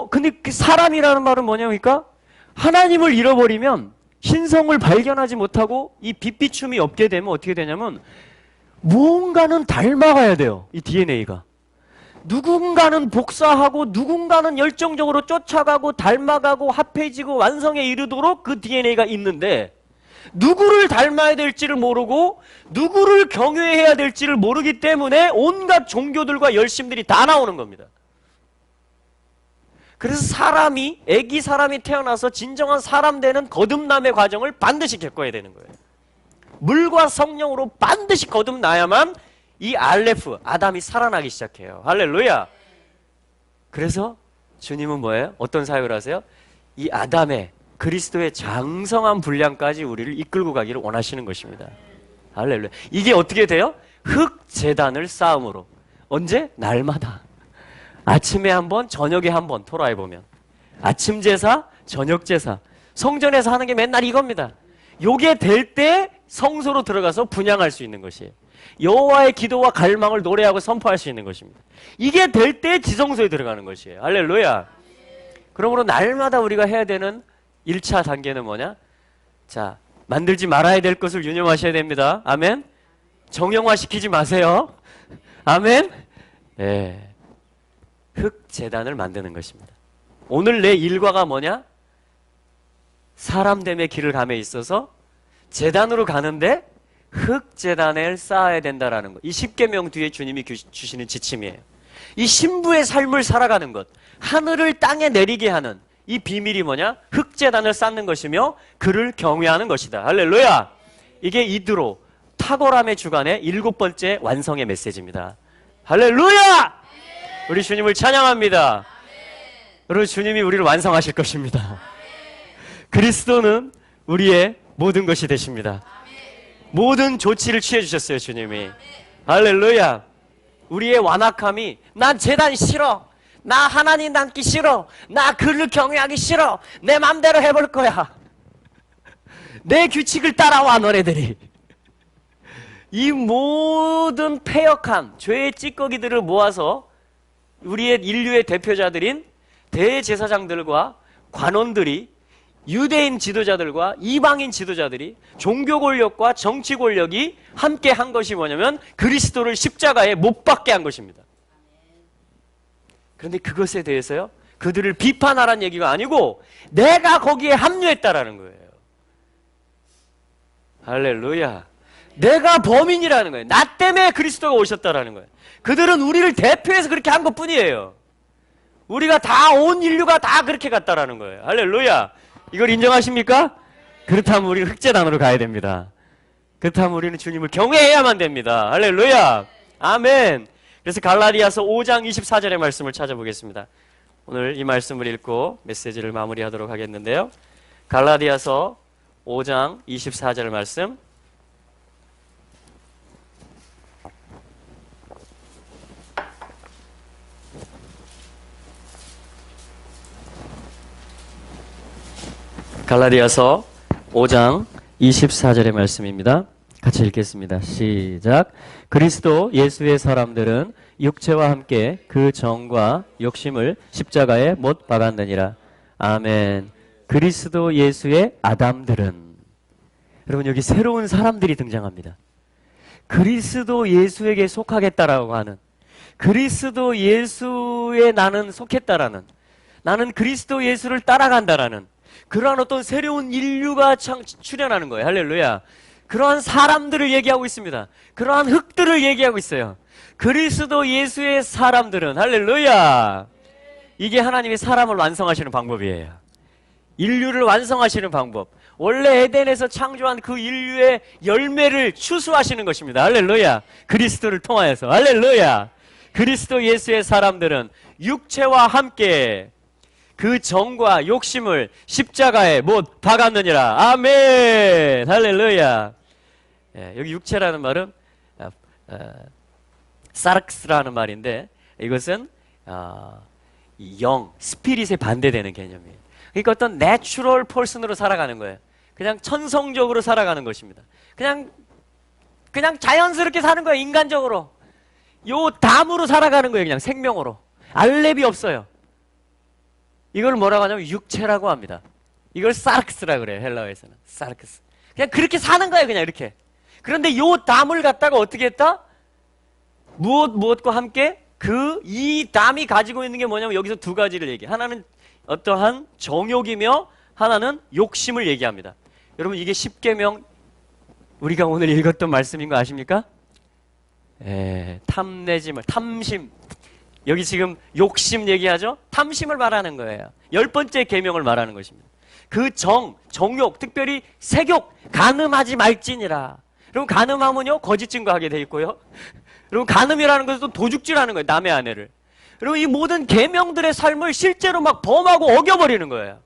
근데 그 사람이라는 말은 뭐냐니까 하나님을 잃어버리면 신성을 발견하지 못하고 이 빛비춤이 없게 되면 어떻게 되냐면 무언가는 닮아가야 돼요, 이 DNA가. 누군가는 복사하고 누군가는 열정적으로 쫓아가고 닮아가고 합해지고 완성에 이르도록 그 DNA가 있는데 누구를 닮아야 될지를 모르고 누구를 경외해야 될지를 모르기 때문에 온갖 종교들과 열심들이 다 나오는 겁니다. 그래서 애기 사람이 태어나서 진정한 사람 되는 거듭남의 과정을 반드시 겪어야 되는 거예요. 물과 성령으로 반드시 거듭나야만 이 알레프, 아담이 살아나기 시작해요. 할렐루야. 그래서 주님은 뭐예요? 어떤 사역을 하세요? 이 아담의 그리스도의 장성한 분량까지 우리를 이끌고 가기를 원하시는 것입니다. 할렐루야. 이게 어떻게 돼요? 흙제단을 쌓음으로. 언제? 날마다. 아침에 한 번, 저녁에 한 번 토라해 보면. 아침 제사, 저녁 제사. 성전에서 하는 게 맨날 이겁니다. 요게 될 때 성소로 들어가서 분향할 수 있는 것이에요. 여호와의 기도와 갈망을 노래하고 선포할 수 있는 것입니다. 이게 될 때 지성소에 들어가는 것이에요. 할렐루야. 그러므로 날마다 우리가 해야 되는 1차 단계는 뭐냐? 자, 만들지 말아야 될 것을 유념하셔야 됩니다. 아멘. 정형화시키지 마세요. 아멘. 네. 흙제단을 만드는 것입니다. 오늘 내 일과가 뭐냐? 사람됨의 길을 감에 있어서 제단으로 가는데 흙제단을 쌓아야 된다라는 것. 이 10계명 뒤에 주님이 주시는 지침이에요. 이 신부의 삶을 살아가는 것, 하늘을 땅에 내리게 하는 이 비밀이 뭐냐? 흙제단을 쌓는 것이며 그를 경외하는 것이다. 할렐루야. 이게 이드로 탁월함의 주간의 7번째 완성의 메시지입니다. 할렐루야. 우리 주님을 찬양합니다. 여러분, 주님이 우리를 완성하실 것입니다. 그리스도는 우리의 모든 것이 되십니다. 모든 조치를 취해 주셨어요, 주님이. 할렐루야. 우리의 완악함이, 난 제단 싫어, 나 하나님 닮기 싫어, 나 그를 경외하기 싫어, 내 맘대로 해볼 거야, 내 규칙을 따라와 너네들이. 이 모든 패역한 죄의 찌꺼기들을 모아서 우리의 인류의 대표자들인 대제사장들과 관원들이, 유대인 지도자들과 이방인 지도자들이, 종교 권력과 정치 권력이 함께 한 것이 뭐냐면 그리스도를 십자가에 못 박게 한 것입니다. 그런데 그것에 대해서요, 그들을 비판하라는 얘기가 아니고 내가 거기에 합류했다라는 거예요. 할렐루야. 내가 범인이라는 거예요. 나 때문에 그리스도가 오셨다라는 거예요. 그들은 우리를 대표해서 그렇게 한 것뿐이에요. 우리가 다, 온 인류가 다 그렇게 갔다라는 거예요. 할렐루야. 이걸 인정하십니까? 그렇다면 우리는 흑제단으로 가야 됩니다. 그렇다면 우리는 주님을 경외해야만 됩니다. 할렐루야. 아멘. 그래서 갈라디아서 5장 24절의 말씀을 찾아보겠습니다. 오늘 이 말씀을 읽고 메시지를 마무리하도록 하겠는데요. 갈라디아서 5장 24절 말씀. 갈라디아서 5장 24절의 말씀입니다. 같이 읽겠습니다. 시작. 그리스도 예수의 사람들은 육체와 함께 그 정과 욕심을 십자가에 못 박았느니라. 아멘. 그리스도 예수의 아담들은, 여러분, 여기 새로운 사람들이 등장합니다. 그리스도 예수에게 속하겠다라고 하는, 그리스도 예수에 나는 속했다라는, 나는 그리스도 예수를 따라간다라는 그러한 어떤 새로운 인류가 출현하는 거예요. 할렐루야. 그러한 사람들을 얘기하고 있습니다. 그러한 흙들을 얘기하고 있어요. 그리스도 예수의 사람들은, 할렐루야, 이게 하나님이 사람을 완성하시는 방법이에요. 인류를 완성하시는 방법. 원래 에덴에서 창조한 그 인류의 열매를 추수하시는 것입니다. 할렐루야. 그리스도를 통하여서. 할렐루야. 그리스도 예수의 사람들은 육체와 함께 그 정과 욕심을 십자가에 못 박았느니라. 아멘. 할렐루야. 여기 육체라는 말은 사르크스라는 말인데, 이것은 영, 스피릿에 반대되는 개념이에요. 그러니까 어떤 내추럴 펄슨으로 살아가는 거예요. 그냥 천성적으로 살아가는 것입니다. 그냥 자연스럽게 사는 거예요. 인간적으로. 요 담으로 살아가는 거예요. 그냥 생명으로. 알렙이 없어요. 이걸 뭐라고 하냐면 육체라고 합니다. 이걸 사르크스라 그래요. 헬라어에서는. 사르크스. 그냥 그렇게 사는 거예요. 그냥 이렇게. 그런데 요 담을 갖다가 어떻게 했다? 무엇과 함께 이 담이 가지고 있는 게 뭐냐면 여기서 두 가지를 얘기해요. 하나는 어떠한 정욕이며 하나는 욕심을 얘기합니다. 여러분, 이게 십계명, 우리가 오늘 읽었던 말씀인 거 아십니까? 탐내지 말, 탐심. 여기 지금 욕심 얘기하죠? 탐심을 말하는 거예요. 10번째 계명을 말하는 것입니다. 그 정욕, 특별히 색욕, 간음하지 말지니라. 여러분, 간음하면요, 거짓 증거하게 돼 있고요. 여러분, 간음이라는 것은 또 도둑질하는 거예요. 남의 아내를. 여러분, 이 모든 계명들의 삶을 실제로 막 범하고 어겨버리는 거예요.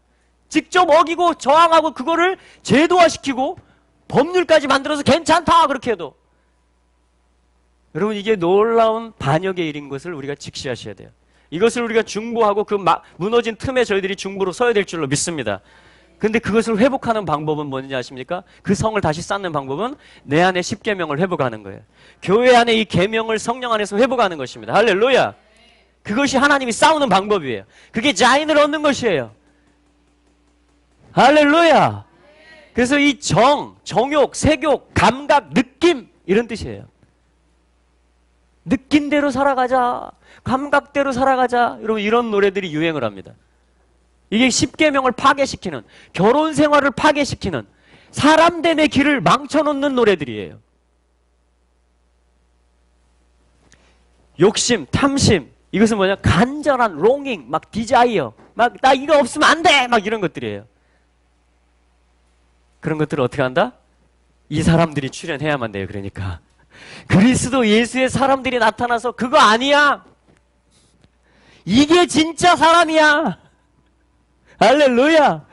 직접 어기고 저항하고 그거를 제도화시키고 법률까지 만들어서 괜찮다 그렇게 해도. 여러분, 이게 놀라운 반역의 일인 것을 우리가 직시하셔야 돼요. 이것을 우리가 중보하고 그 무너진 틈에 저희들이 중보로 서야 될 줄로 믿습니다. 근데 그것을 회복하는 방법은 뭔지 아십니까? 그 성을 다시 쌓는 방법은 내 안에 십계명을 회복하는 거예요. 교회 안에 이 계명을 성령 안에서 회복하는 것입니다. 할렐루야. 그것이 하나님이 싸우는 방법이에요. 그게 자인을 얻는 것이에요. 할렐루야. 그래서 이 정욕, 색욕, 감각, 느낌, 이런 뜻이에요. 느낌대로 살아가자, 감각대로 살아가자. 여러분, 이런 노래들이 유행을 합니다. 이게 십계명을 파괴시키는, 결혼 생활을 파괴시키는, 사람됨의 길을 망쳐놓는 노래들이에요. 욕심, 탐심, 이것은 뭐냐? 간절한 롱잉, 막 디자이어, 막 나 이거 없으면 안 돼, 막 이런 것들이에요. 그런 것들을 어떻게 한다? 이 사람들이 출연해야만 돼요. 그러니까 그리스도 예수의 사람들이 나타나서 그거 아니야, 이게 진짜 사람이야, 할렐루야.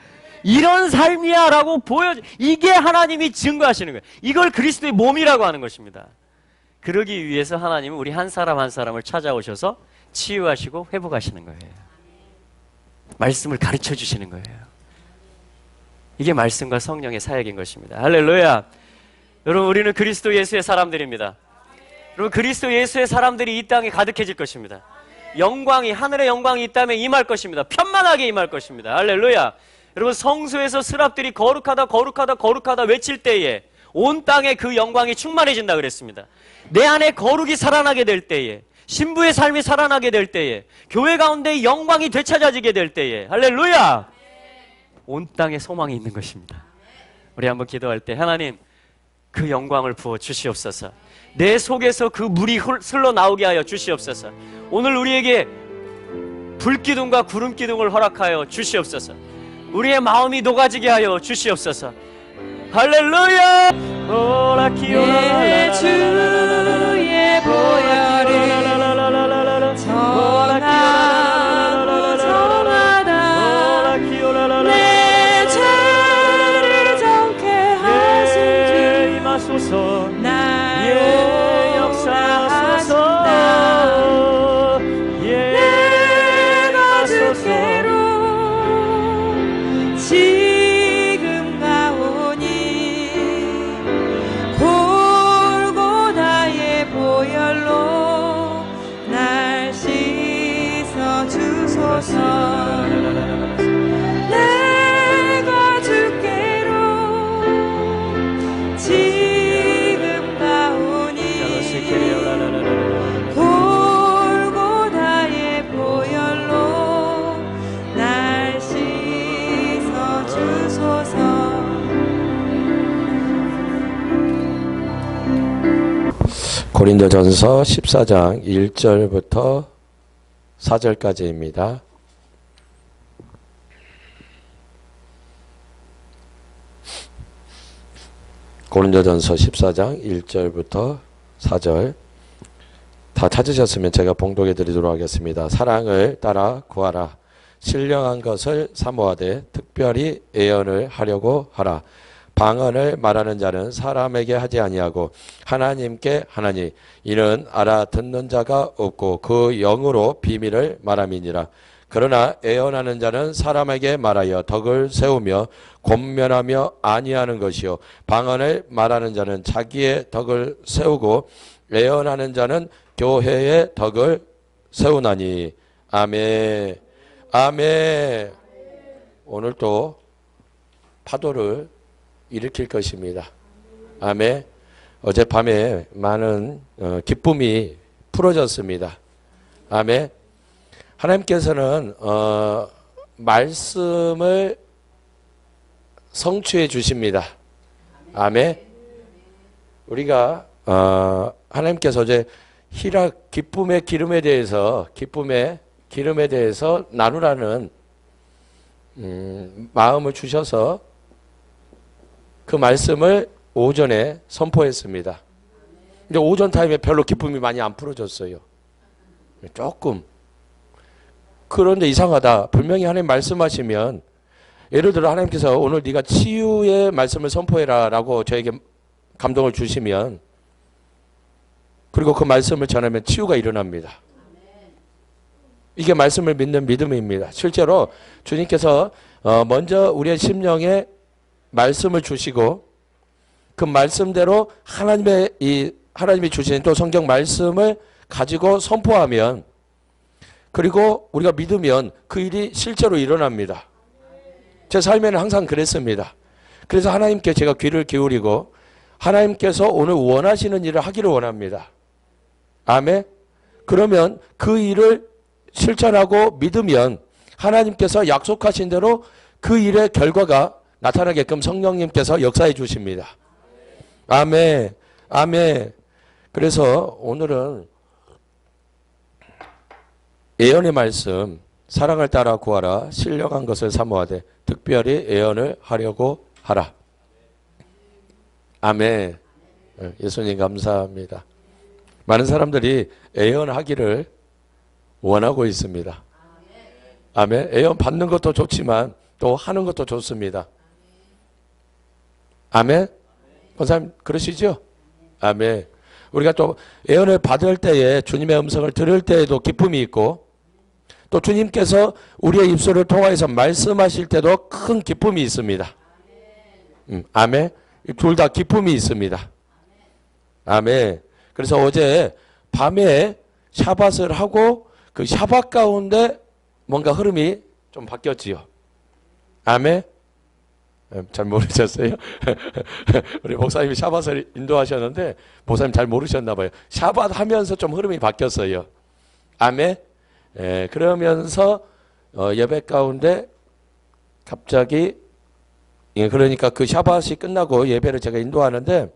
이런 삶이야 라고 이게 하나님이 증거하시는 거예요. 이걸 그리스도의 몸이라고 하는 것입니다. 그러기 위해서 하나님은 우리 한 사람 한 사람을 찾아오셔서 치유하시고 회복하시는 거예요. 말씀을 가르쳐 주시는 거예요. 이게 말씀과 성령의 사역인 것입니다. 할렐루야. 여러분, 우리는 그리스도 예수의 사람들입니다. 여러분, 그리스도 예수의 사람들이 이 땅에 가득해질 것입니다. 영광이, 하늘의 영광이 이 땅에 임할 것입니다. 편만하게 임할 것입니다. 할렐루야. 여러분, 성소에서 스랍들이 거룩하다 거룩하다 거룩하다 외칠 때에 온 땅에 그 영광이 충만해진다 그랬습니다. 내 안에 거룩이 살아나게 될 때에, 신부의 삶이 살아나게 될 때에, 교회 가운데 영광이 되찾아지게 될 때에, 할렐루야, 온 땅에 소망이 있는 것입니다. 우리 한번 기도할 때, 하나님 그 영광을 부어 주시옵소서. 내 속에서 그 물이 흘러나오게 하여 주시옵소서. 오늘 우리에게 불기둥과 구름기둥을 허락하여 주시옵소서. 우리의 마음이 녹아지게 하여 주시옵소서. 할렐루야. 내 주의 보혈을 전하고 전하다. 내 죄를 정케 하신 주 나의 역사하신다. 내가 주께로 지금 가오니 골고다의 보혈로 날 씻어 주소서. 내가 주께로 지금 가오니 골고다의 보혈로 날 씻어 주소서. 고린도전서 14장 1절부터 4절까지입니다. 고린도전서 14장 1절부터 4절 다 찾으셨으면 제가 봉독해 드리도록 하겠습니다. 사랑을 따라 구하라. 신령한 것을 사모하되 특별히 애언을 하려고 하라. 방언을 말하는 자는 사람에게 하지 아니하고 하나님께 하나니 이는 알아듣는 자가 없고 그 영으로 비밀을 말함이니라. 그러나 애언하는 자는 사람에게 말하여 덕을 세우며 권면하며 아니하는 것이요 방언을 말하는 자는 자기의 덕을 세우고 애언하는 자는 교회의 덕을 세우나니. 아멘. 아멘. 오늘 또 파도를 일으킬 것입니다. 아멘. 어젯밤에 많은 기쁨이 풀어졌습니다. 아멘. 하나님께서는 말씀을 성취해 주십니다. 아멘. 우리가 하나님께서 어제 기쁨의 기름에 대해서 나누라는 마음을 주셔서 그 말씀을 오전에 선포했습니다. 근데 오전 타임에 별로 기쁨이 많이 안 풀어졌어요. 조금. 그런데 이상하다. 분명히 하나님 말씀하시면, 예를 들어 하나님께서 오늘 네가 치유의 말씀을 선포해라 라고 저에게 감동을 주시면, 그리고 그 말씀을 전하면 치유가 일어납니다. 이게 말씀을 믿는 믿음입니다. 실제로 주님께서 먼저 우리의 심령에 말씀을 주시고 그 말씀대로 하나님이 주신 또 성경 말씀을 가지고 선포하면, 그리고 우리가 믿으면 그 일이 실제로 일어납니다. 제 삶에는 항상 그랬습니다. 그래서 하나님께 제가 귀를 기울이고 하나님께서 오늘 원하시는 일을 하기를 원합니다. 아멘. 그러면 그 일을 실천하고 믿으면 하나님께서 약속하신 대로 그 일의 결과가 나타나게끔 성령님께서 역사해 주십니다. 아멘. 아멘. 그래서 오늘은 예언의 말씀, 사랑을 따라 구하라. 신령한 것을 사모하되 특별히 예언을 하려고 하라. 아멘. 예수님 감사합니다. 많은 사람들이 예언하기를 원하고 있습니다. 아멘. 애원 받는 것도 좋지만 또 하는 것도 좋습니다. 아멘. 권사님 그러시죠? 아멘. 우리가 또 애원을 받을 때에 주님의 음성을 들을 때에도 기쁨이 있고 또 주님께서 우리의 입술을 통하여서 말씀하실 때도 큰 기쁨이 있습니다. 아멘. 둘 다 기쁨이 있습니다. 아멘. 그래서 어제 밤에 샤밧을 하고 그 샤밧 가운데 뭔가 흐름이 좀 바뀌었지요. 아멘. 잘 모르셨어요? 우리 목사님이 샤밧을 인도하셨는데 목사님 잘 모르셨나 봐요. 샤밧 하면서 좀 흐름이 바뀌었어요. 아멘. 그러면서 예배 가운데 갑자기 그러니까 그 샤밧이 끝나고 예배를 제가 인도하는데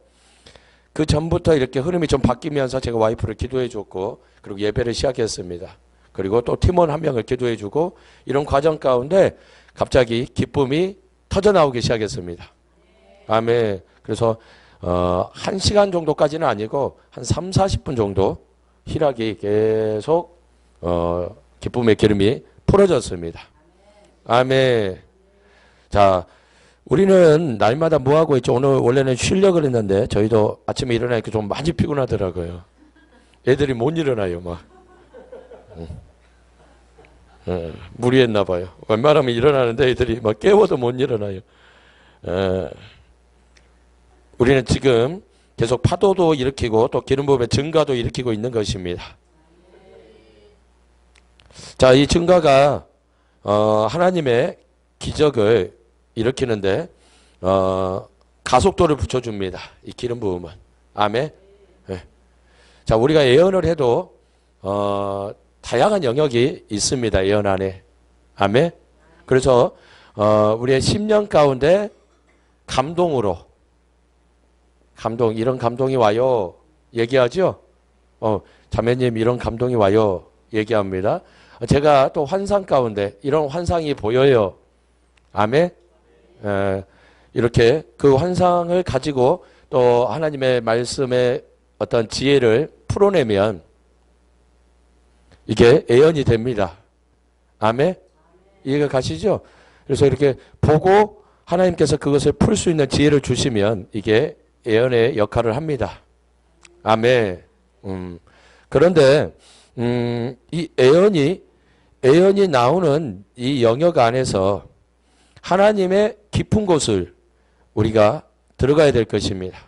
그 전부터 이렇게 흐름이 좀 바뀌면서 제가 와이프를 기도해 줬고 그리고 예배를 시작했습니다. 그리고 또 팀원 한 명을 기도해 주고 이런 과정 가운데 갑자기 기쁨이 터져나오기 시작했습니다. 아멘. 그래서 1시간 정도까지는 아니고 한 3, 40분 정도 희락이 계속 기쁨의 기름이 풀어졌습니다. 아멘. 자, 우리는 날마다 뭐 하고 있죠? 오늘 원래는 쉬려고 그랬는데 저희도 아침에 일어나니까 좀 많이 피곤하더라고요. 애들이 못 일어나요, 막. 무리했나 봐요. 웬만하면 일어나는데 애들이 막 깨워도 못 일어나요. 우리는 지금 계속 파도도 일으키고 또 기름 부음의 증가도 일으키고 있는 것입니다. 자, 이 증가가 하나님의 기적을 일으키는데 가속도를 붙여줍니다. 이 기름 부음은. 아멘. 네. 자, 우리가 예언을 해도 다양한 영역이 있습니다. 예언 안에. 아멘. 그래서 우리의 10년 가운데 감동으로 이런 감동이 와요. 얘기하죠. 자매님 이런 감동이 와요. 얘기합니다. 제가 또 환상 가운데 이런 환상이 보여요. 아멘. 이렇게 그 환상을 가지고 또 하나님의 말씀의 어떤 지혜를 풀어내면 이게 예언이 됩니다. 아멘. 이해가 가시죠? 그래서 이렇게 보고 하나님께서 그것을 풀 수 있는 지혜를 주시면 이게 예언의 역할을 합니다. 아멘. 그런데 이 예언이 나오는 이 영역 안에서 하나님의 깊은 곳을 우리가 들어가야 될 것입니다.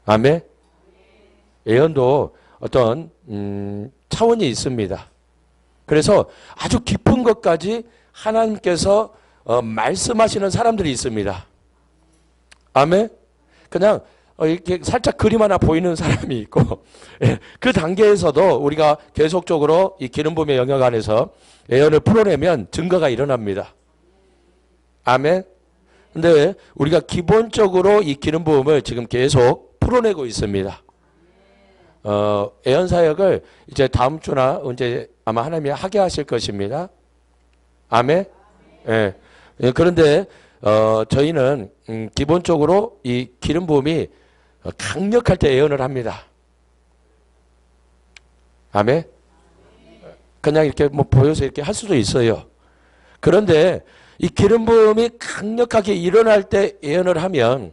아멘. 예언도 어떤 차원이 있습니다. 그래서 아주 깊은 것까지 하나님께서 말씀하시는 사람들이 있습니다. 아멘. 그냥 이렇게 살짝 그림 하나 보이는 사람이 있고 그 단계에서도 우리가 계속적으로 이 기름 부음의 영역 안에서 예언을 풀어내면 증거가 일어납니다. 아멘. 근데 우리가 기본적으로 이 기름 부음을 지금 계속 풀어내고 있습니다. 예언 사역을 이제 다음 주나 언제 아마 하나님이 하게 하실 것입니다. 아멘. 예. 그런데 저희는 기본적으로 이 기름 부음이 강력할 때 예언을 합니다. 아멘. 그냥 이렇게 뭐 보여서 이렇게 할 수도 있어요. 그런데 이 기름 부음이 강력하게 일어날 때 예언을 하면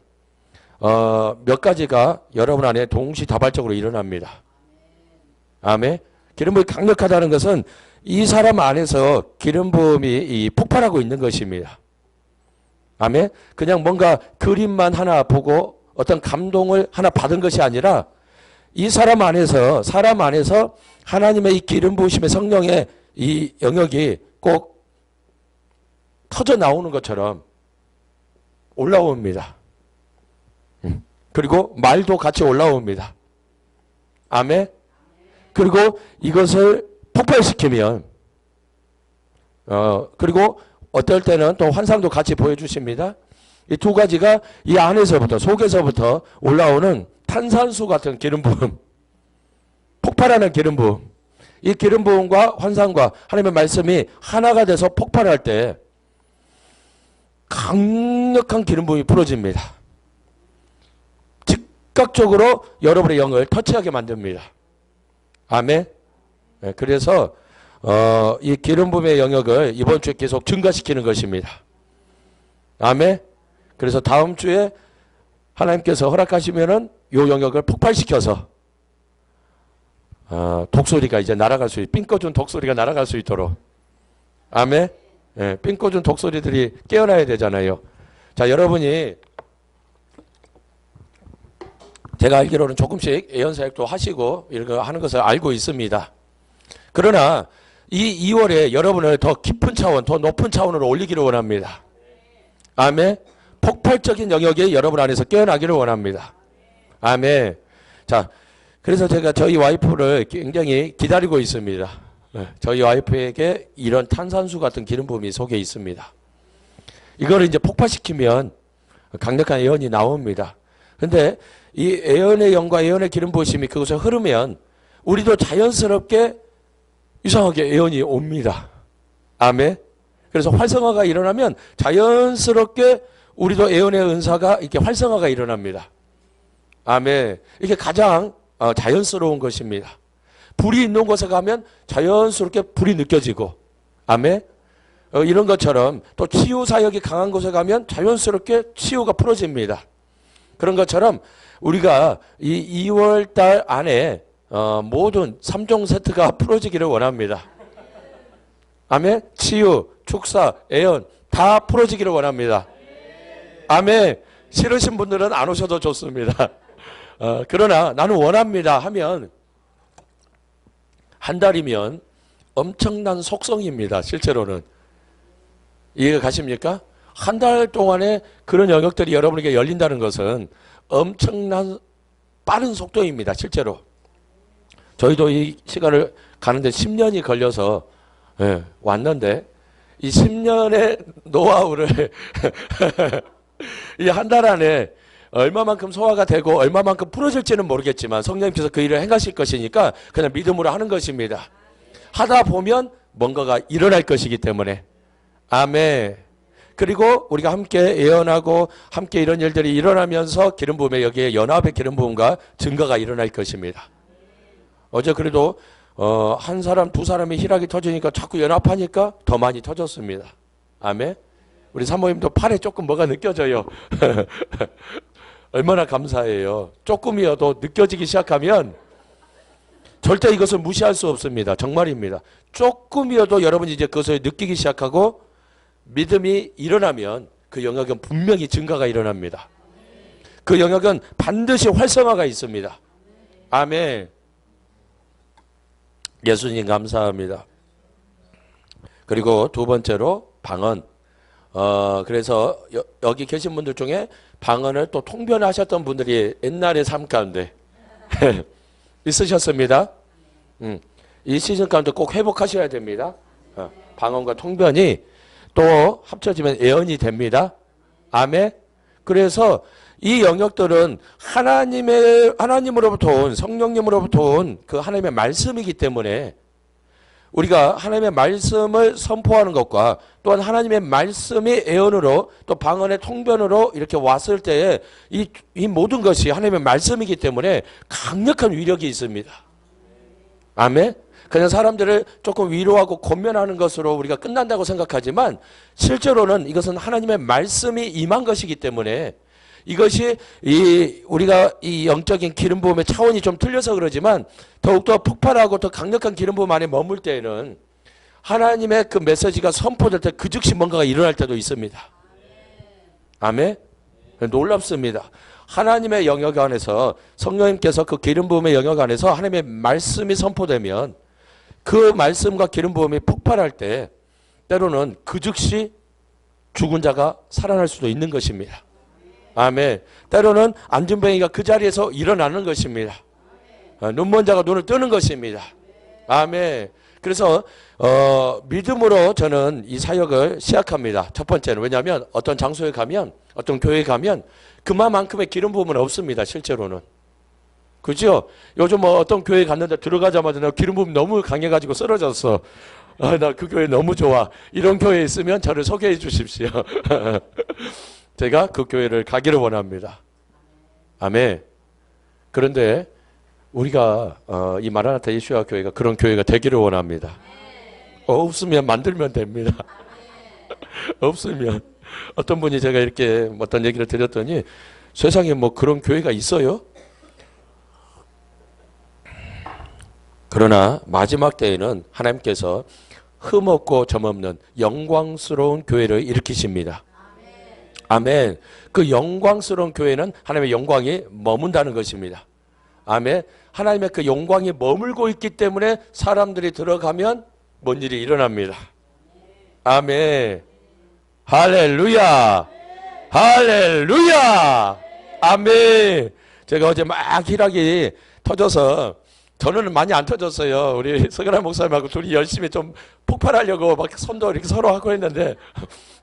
몇 가지가 여러분 안에 동시다발적으로 일어납니다. 아멘. 기름 부음이 강력하다는 것은 이 사람 안에서 기름 부음이 폭발하고 있는 것입니다. 아멘. 그냥 뭔가 그림만 하나 보고 어떤 감동을 하나 받은 것이 아니라 이 사람 안에서 하나님의 이 기름 부으심의 성령의 이 영역이 꼭 터져 나오는 것처럼 올라옵니다. 그리고 말도 같이 올라옵니다. 아멘. 그리고 이것을 폭발시키면 그리고 어떨 때는 또 환상도 같이 보여주십니다. 이 두 가지가 이 안에서부터 속에서부터 올라오는 탄산수 같은 기름 부음, 폭발하는 기름 부음. 이 기름 부음과 환상과 하나님의 말씀이 하나가 돼서 폭발할 때 강력한 기름 부음이 풀어집니다. 즉각적으로 여러분의 영을 터치하게 만듭니다. 아멘. 그래서 이 기름 부음의 영역을 이번 주에 계속 증가시키는 것입니다. 아멘. 그래서 다음 주에 하나님께서 허락하시면은 요 영역을 폭발시켜서 독소리가 이제 날아갈 수 있, 삥 꺼준 독소리가 날아갈 수 있도록. 아멘. 예, 삥 꺼준 독소리들이 깨어나야 되잖아요. 자, 여러분이 제가 알기로는 조금씩 예언사역도 하시고 이런 거 하는 것을 알고 있습니다. 그러나 이 2월에 여러분을 더 깊은 차원, 더 높은 차원으로 올리기를 원합니다. 아멘. 폭발적인 영역이 여러분 안에서 깨어나기를 원합니다. 아멘. 자, 그래서 제가 저희 와이프를 굉장히 기다리고 있습니다. 저희 와이프에게 이런 탄산수 같은 기름 부음이 속에 있습니다. 이거를 이제 폭발시키면 강력한 예언이 나옵니다. 근데 이 예언의 영과 예언의 기름 부으심이 그곳에 흐르면 우리도 자연스럽게 이상하게 예언이 옵니다. 아멘. 그래서 활성화가 일어나면 자연스럽게 우리도 예언의 은사가 이렇게 활성화가 일어납니다. 아멘. 이게 가장 자연스러운 것입니다. 불이 있는 곳에 가면 자연스럽게 불이 느껴지고, 아멘. 이런 것처럼 또 치유 사역이 강한 곳에 가면 자연스럽게 치유가 풀어집니다. 그런 것처럼 우리가 이 2월 달 안에 모든 3종 세트가 풀어지기를 원합니다. 아멘. 치유, 축사, 예언 다 풀어지기를 원합니다. 아멘. 싫으신 분들은 안 오셔도 좋습니다. 그러나 나는 원합니다 하면 한 달이면 엄청난 속성입니다. 실제로는. 이해가 가십니까? 한 달 동안에 그런 영역들이 여러분에게 열린다는 것은 엄청난 빠른 속도입니다. 실제로. 저희도 이 시간을 가는데 10년이 걸려서 왔는데 이 10년의 노하우를 이 한 달 안에 얼마만큼 소화가 되고 얼마만큼 풀어질지는 모르겠지만 성령님께서 그 일을 행하실 것이니까 그냥 믿음으로 하는 것입니다. 하다 보면 뭔가가 일어날 것이기 때문에. 아멘. 그리고 우리가 함께 예언하고 함께 이런 일들이 일어나면서 기름 부음에 여기에 연합의 기름 부음과 증거가 일어날 것입니다. 어제 그래도 한 사람 두 사람이 희락이 터지니까 자꾸 연합하니까 더 많이 터졌습니다. 아멘. 우리 사모님도 팔에 조금 뭐가 느껴져요. 얼마나 감사해요. 조금이어도 느껴지기 시작하면 절대 이것을 무시할 수 없습니다. 정말입니다. 조금이어도 여러분이 이제 그것을 느끼기 시작하고 믿음이 일어나면 그 영역은 분명히 증가가 일어납니다. 그 영역은 반드시 활성화가 있습니다. 아멘. 예수님 감사합니다. 그리고 두 번째로 방언. 그래서 여기 계신 분들 중에 방언을 또 통변하셨던 분들이 옛날의 삶 가운데 있으셨습니다. 이 시즌 가운데 꼭 회복하셔야 됩니다. 방언과 통변이 또 합쳐지면 예언이 됩니다. 아멘. 그래서 이 영역들은 하나님으로부터 온 성령님으로부터 온 그 하나님의 말씀이기 때문에 우리가 하나님의 말씀을 선포하는 것과 또한 하나님의 말씀이 예언으로 또 방언의 통변으로 이렇게 왔을 때에 이 모든 것이 하나님의 말씀이기 때문에 강력한 위력이 있습니다. 아멘. 그냥 사람들을 조금 위로하고 권면하는 것으로 우리가 끝난다고 생각하지만 실제로는 이것은 하나님의 말씀이 임한 것이기 때문에 이것이 우리가 이 영적인 기름 부음의 차원이 좀 틀려서 그러지만 더욱더 폭발하고 더 강력한 기름 부음 안에 머물 때에는 하나님의 그 메시지가 선포될 때 그 즉시 뭔가가 일어날 때도 있습니다. 아멘. 놀랍습니다. 하나님의 영역 안에서 성령님께서 그 기름 부음의 영역 안에서 하나님의 말씀이 선포되면 그 말씀과 기름 부음이 폭발할 때 때로는 그 즉시 죽은 자가 살아날 수도 있는 것입니다. 아멘. 때로는 안진뱅이가 그 자리에서 일어나는 것입니다. 눈먼 자가 눈을 뜨는 것입니다. 아멘. 그래서 믿음으로 저는 이 사역을 시작합니다. 첫 번째는 왜냐하면 어떤 장소에 가면 어떤 교회에 가면 그만큼의 기름 부음은 없습니다. 실제로는. 그죠? 요즘 어떤 교회 갔는데 들어가자마자 나 기름 부음 너무 강해가지고 쓰러졌어. 나 그 교회 너무 좋아. 이런 교회에 있으면 저를 소개해 주십시오. 제가 그 교회를 가기를 원합니다. 아멘. 그런데 우리가 이 마라나타 예수야 교회가 그런 교회가 되기를 원합니다. 없으면 만들면 됩니다. 없으면. 어떤 분이 제가 이렇게 어떤 얘기를 드렸더니 세상에 뭐 그런 교회가 있어요? 그러나 마지막 때에는 하나님께서 흠없고 점없는 영광스러운 교회를 일으키십니다. 아멘. 그 영광스러운 교회는 하나님의 영광이 머문다는 것입니다. 아멘. 하나님의 그 영광이 머물고 있기 때문에 사람들이 들어가면 뭔 일이 일어납니다. 아멘. 할렐루야. 할렐루야. 아멘. 제가 어제 막 희락이 터져서, 저는 많이 안 터졌어요. 우리 서근한 목사님하고 둘이 열심히 좀 폭발하려고 막 손도 이렇게 서로 하고 했는데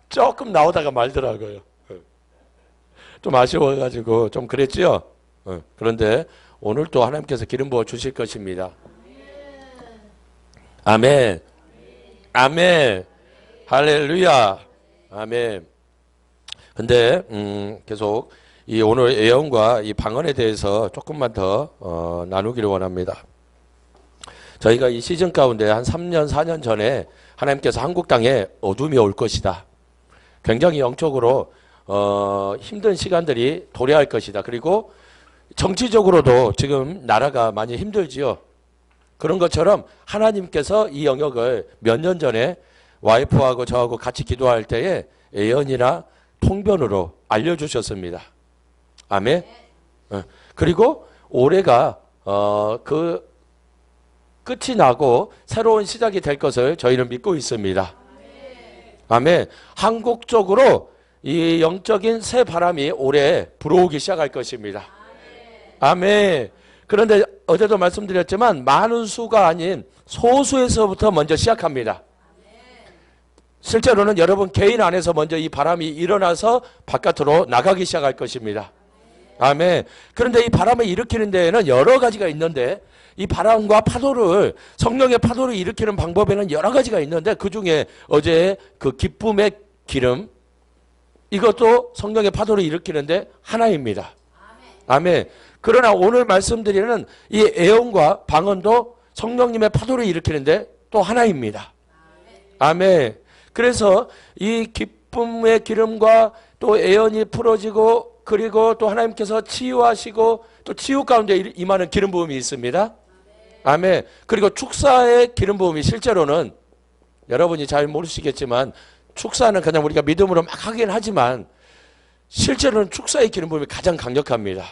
조금 나오다가 말더라고요. 좀 아쉬워가지고 좀 그랬죠. 그런데 오늘 또 하나님께서 기름 부어 주실 것입니다. 아멘. 아멘. 할렐루야. 아멘. 근데 계속 이 오늘 예언과 이 방언에 대해서 조금만 더 나누기를 원합니다. 저희가 이 시즌 가운데 한 3년, 4년 전에 하나님께서 한국 땅에 어둠이 올 것이다. 굉장히 영적으로 힘든 시간들이 도래할 것이다. 그리고 정치적으로도 지금 나라가 많이 힘들지요. 그런 것처럼 하나님께서 이 영역을 몇 년 전에 와이프하고 저하고 같이 기도할 때에 예언이나 통변으로 알려주셨습니다. 아멘. 그리고 올해가 그 끝이 나고 새로운 시작이 될 것을 저희는 믿고 있습니다. 아멘. 한국 쪽으로 이 영적인 새 바람이 올해 불어오기 시작할 것입니다. 아멘. 그런데 어제도 말씀드렸지만 많은 수가 아닌 소수에서부터 먼저 시작합니다. 실제로는 여러분 개인 안에서 먼저 이 바람이 일어나서 바깥으로 나가기 시작할 것입니다. 아멘. 그런데 이 바람을 일으키는 데에는 여러 가지가 있는데 이 바람과 파도를 성령의 파도를 일으키는 방법에는 여러 가지가 있는데 그중에 어제 그 기쁨의 기름 이것도 성령의 파도를 일으키는데 하나입니다. 아멘. 그러나 오늘 말씀드리는 이 애언과 방언도 성령님의 파도를 일으키는데 또 하나입니다. 아멘. 그래서 이 기쁨의 기름과 또 애언이 풀어지고 그리고 또 하나님께서 치유하시고 또 치유 가운데 임하는 기름 부음이 있습니다. 아멘. 그리고 축사의 기름 부음이 실제로는 여러분이 잘 모르시겠지만 축사는 그냥 우리가 믿음으로 막 하긴 하지만 실제로는 축사의 기름 부음이 가장 강력합니다.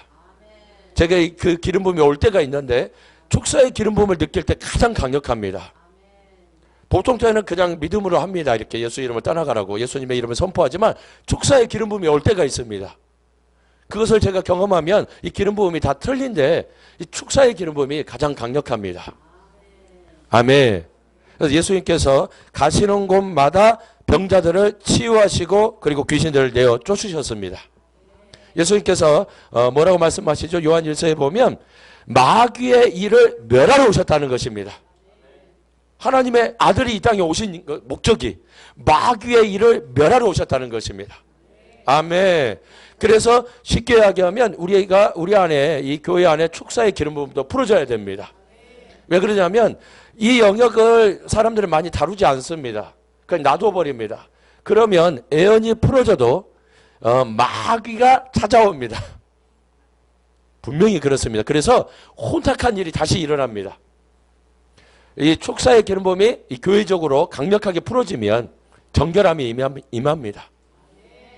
제가 그 기름 부음이 올 때가 있는데 축사의 기름 부음을 느낄 때 가장 강력합니다. 보통 때는 그냥 믿음으로 합니다. 이렇게 예수 이름을 떠나가라고 예수님의 이름을 선포하지만 축사의 기름 부음이 올 때가 있습니다. 그것을 제가 경험하면 이 기름 부음이 다 틀린데 이 축사의 기름 부음이 가장 강력합니다. 아멘. 그래서 예수님께서 가시는 곳마다 병자들을 치유하시고 그리고 귀신들을 내어 쫓으셨습니다. 예수님께서 뭐라고 말씀하시죠? 요한 1서에 보면 마귀의 일을 멸하러 오셨다는 것입니다. 하나님의 아들이 이 땅에 오신 목적이 마귀의 일을 멸하러 오셨다는 것입니다. 아멘. 그래서 쉽게 이야기하면 우리 안에 이 교회 안에 축사의 기름 부음도 풀어져야 됩니다. 왜 그러냐면 이 영역을 사람들은 많이 다루지 않습니다. 그냥 놔둬버립니다. 그러면 애언이 풀어져도 마귀가 찾아옵니다. 분명히 그렇습니다. 그래서 혼탁한 일이 다시 일어납니다. 이 축사의 기름 부음이 이 교회적으로 강력하게 풀어지면 정결함이 임합니다.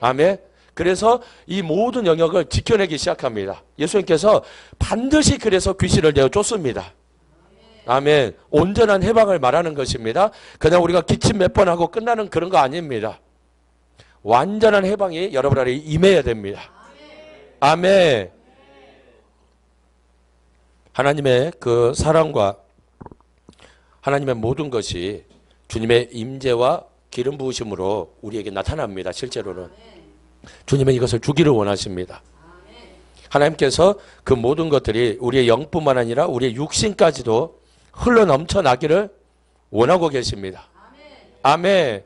아멘. 그래서 이 모든 영역을 지켜내기 시작합니다. 예수님께서 반드시 그래서 귀신을 내어 쫓습니다. 아멘. 온전한 해방을 말하는 것입니다. 그냥 우리가 기침 몇 번 하고 끝나는 그런 거 아닙니다. 완전한 해방이 여러분 안에 임해야 됩니다. 아멘. 하나님의 그 사랑과 하나님의 모든 것이 주님의 임재와 기름 부으심으로 우리에게 나타납니다. 실제로는 주님은 이것을 주기를 원하십니다. 하나님께서 그 모든 것들이 우리의 영뿐만 아니라 우리의 육신까지도 흘러넘쳐나기를 원하고 계십니다. 아멘.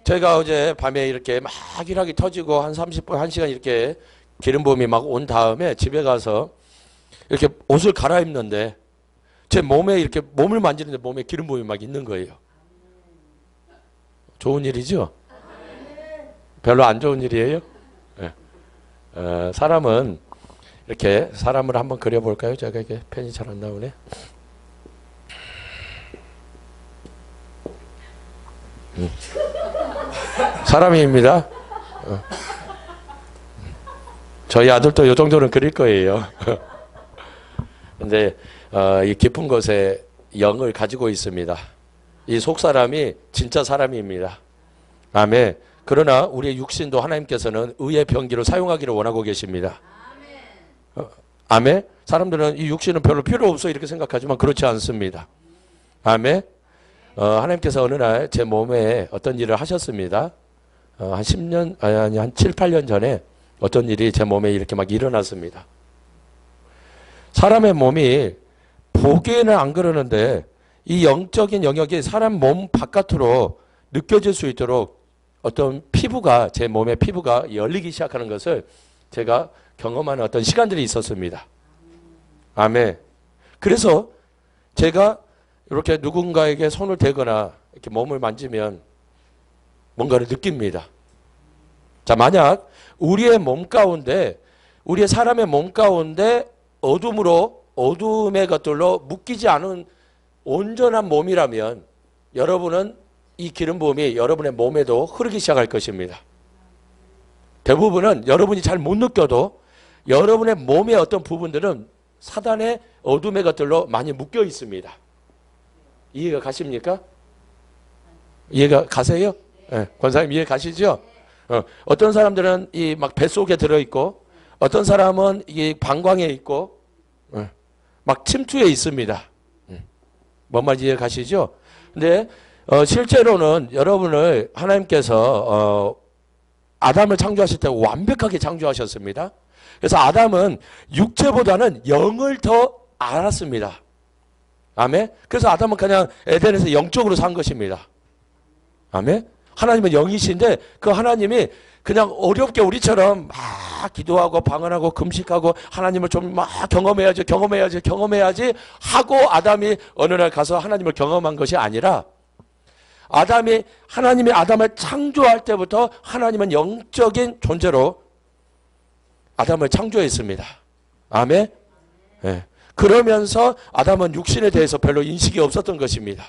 저희가 어제 밤에 이렇게 막 일하기 터지고 한 30분, 1시간 이렇게 기름 부음이 막 온 다음에 집에 가서 이렇게 옷을 갈아입는데 제 몸에 이렇게 몸을 만지는데 몸에 기름 부음이 막 있는 거예요. 좋은 일이죠? 별로 안 좋은 일이에요? 네. 사람은 이렇게 사람을 한번 그려볼까요? 제가 이게 펜이 잘 안 나오네. 사람입니다. 저희 아들도 이 정도는 그릴 거예요. 근데 이 깊은 곳에 영을 가지고 있습니다. 이 속사람이 진짜 사람입니다. 아멘. 그러나 우리의 육신도 하나님께서는 의의 병기로 사용하기를 원하고 계십니다. 아멘. 사람들은 이 육신은 별로 필요 없어 이렇게 생각하지만 그렇지 않습니다. 아멘. 하나님께서 어느 날 제 몸에 어떤 일을 하셨습니다. 한 10년, 아니, 한 7, 8년 전에 어떤 일이 제 몸에 이렇게 막 일어났습니다. 사람의 몸이 보기에는 안 그러는데 이 영적인 영역이 사람 몸 바깥으로 느껴질 수 있도록 어떤 피부가, 제 몸의 피부가 열리기 시작하는 것을 제가 경험하는 어떤 시간들이 있었습니다. 아멘. 그래서 제가 이렇게 누군가에게 손을 대거나 이렇게 몸을 만지면 뭔가를 느낍니다. 자, 만약 우리의 몸 가운데, 우리의 사람의 몸 가운데 어둠의 것들로 묶이지 않은 온전한 몸이라면 여러분은 이 기름 부음이 여러분의 몸에도 흐르기 시작할 것입니다. 대부분은 여러분이 잘 못 느껴도 여러분의 몸의 어떤 부분들은 사단의 어둠의 것들로 많이 묶여 있습니다. 이해가 가십니까? 이해가 가세요? 네. 권사님 이해 가시죠? 어떤 사람들은 이 막 뱃속에 들어있고 어떤 사람은 이 방광에 있고 막 침투에 있습니다. 뭔 말인지 이해 가시죠? 근데 실제로는 여러분을 하나님께서 아담을 창조하실 때 완벽하게 창조하셨습니다. 그래서 아담은 육체보다는 영을 더 알았습니다. 아멘. 그래서 아담은 그냥 에덴에서 영적으로 산 것입니다. 아멘. 하나님은 영이신데 그 하나님이 그냥 어렵게 우리처럼 막 기도하고 방언하고 금식하고 하나님을 좀 막 경험해야지 하고 아담이 어느 날 가서 하나님을 경험한 것이 아니라 하나님이 아담을 창조할 때부터 하나님은 영적인 존재로 아담을 창조했습니다. 아멘. 네. 그러면서 아담은 육신에 대해서 별로 인식이 없었던 것입니다.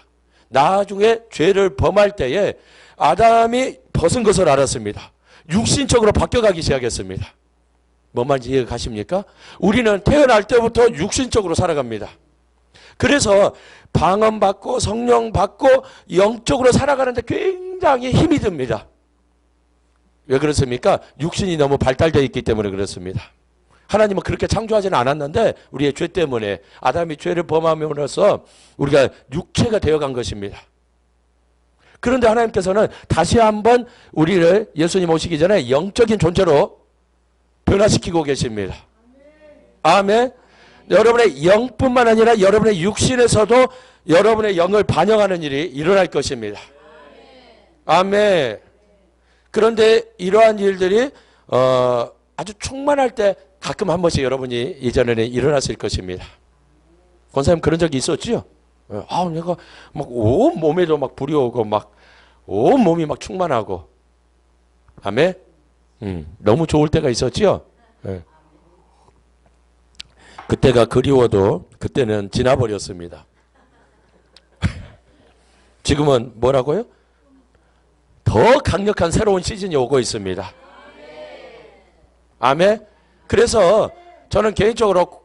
나중에 죄를 범할 때에 아담이 벗은 것을 알았습니다. 육신적으로 바뀌어가기 시작했습니다. 뭔 말인지 이해가 가십니까? 우리는 태어날 때부터 육신적으로 살아갑니다. 그래서 방언받고 성령 받고 영적으로 살아가는데 굉장히 힘이 듭니다. 왜 그렇습니까? 육신이 너무 발달되어 있기 때문에 그렇습니다. 하나님은 그렇게 창조하지는 않았는데 우리의 죄 때문에 아담이 죄를 범함으로써 우리가 육체가 되어간 것입니다. 그런데 하나님께서는 다시 한번 우리를 예수님 오시기 전에 영적인 존재로 변화시키고 계십니다. 아멘. 여러분의 영뿐만 아니라 여러분의 육신에서도 여러분의 영을 반영하는 일이 일어날 것입니다. 아멘. 그런데 이러한 일들이 아주 충만할 때 가끔 한 번씩 여러분이 예전에는 일어났을 것입니다. 권사님 그런 적이 있었죠? 내가 막 온 몸에도 막 불이 오고 막 온 몸이 막 충만하고. 아멘. 너무 좋을 때가 있었죠? 네. 그때가 그리워도 그때는 지나버렸습니다. 지금은 뭐라고요? 더 강력한 새로운 시즌이 오고 있습니다. 아멘. 그래서 저는 개인적으로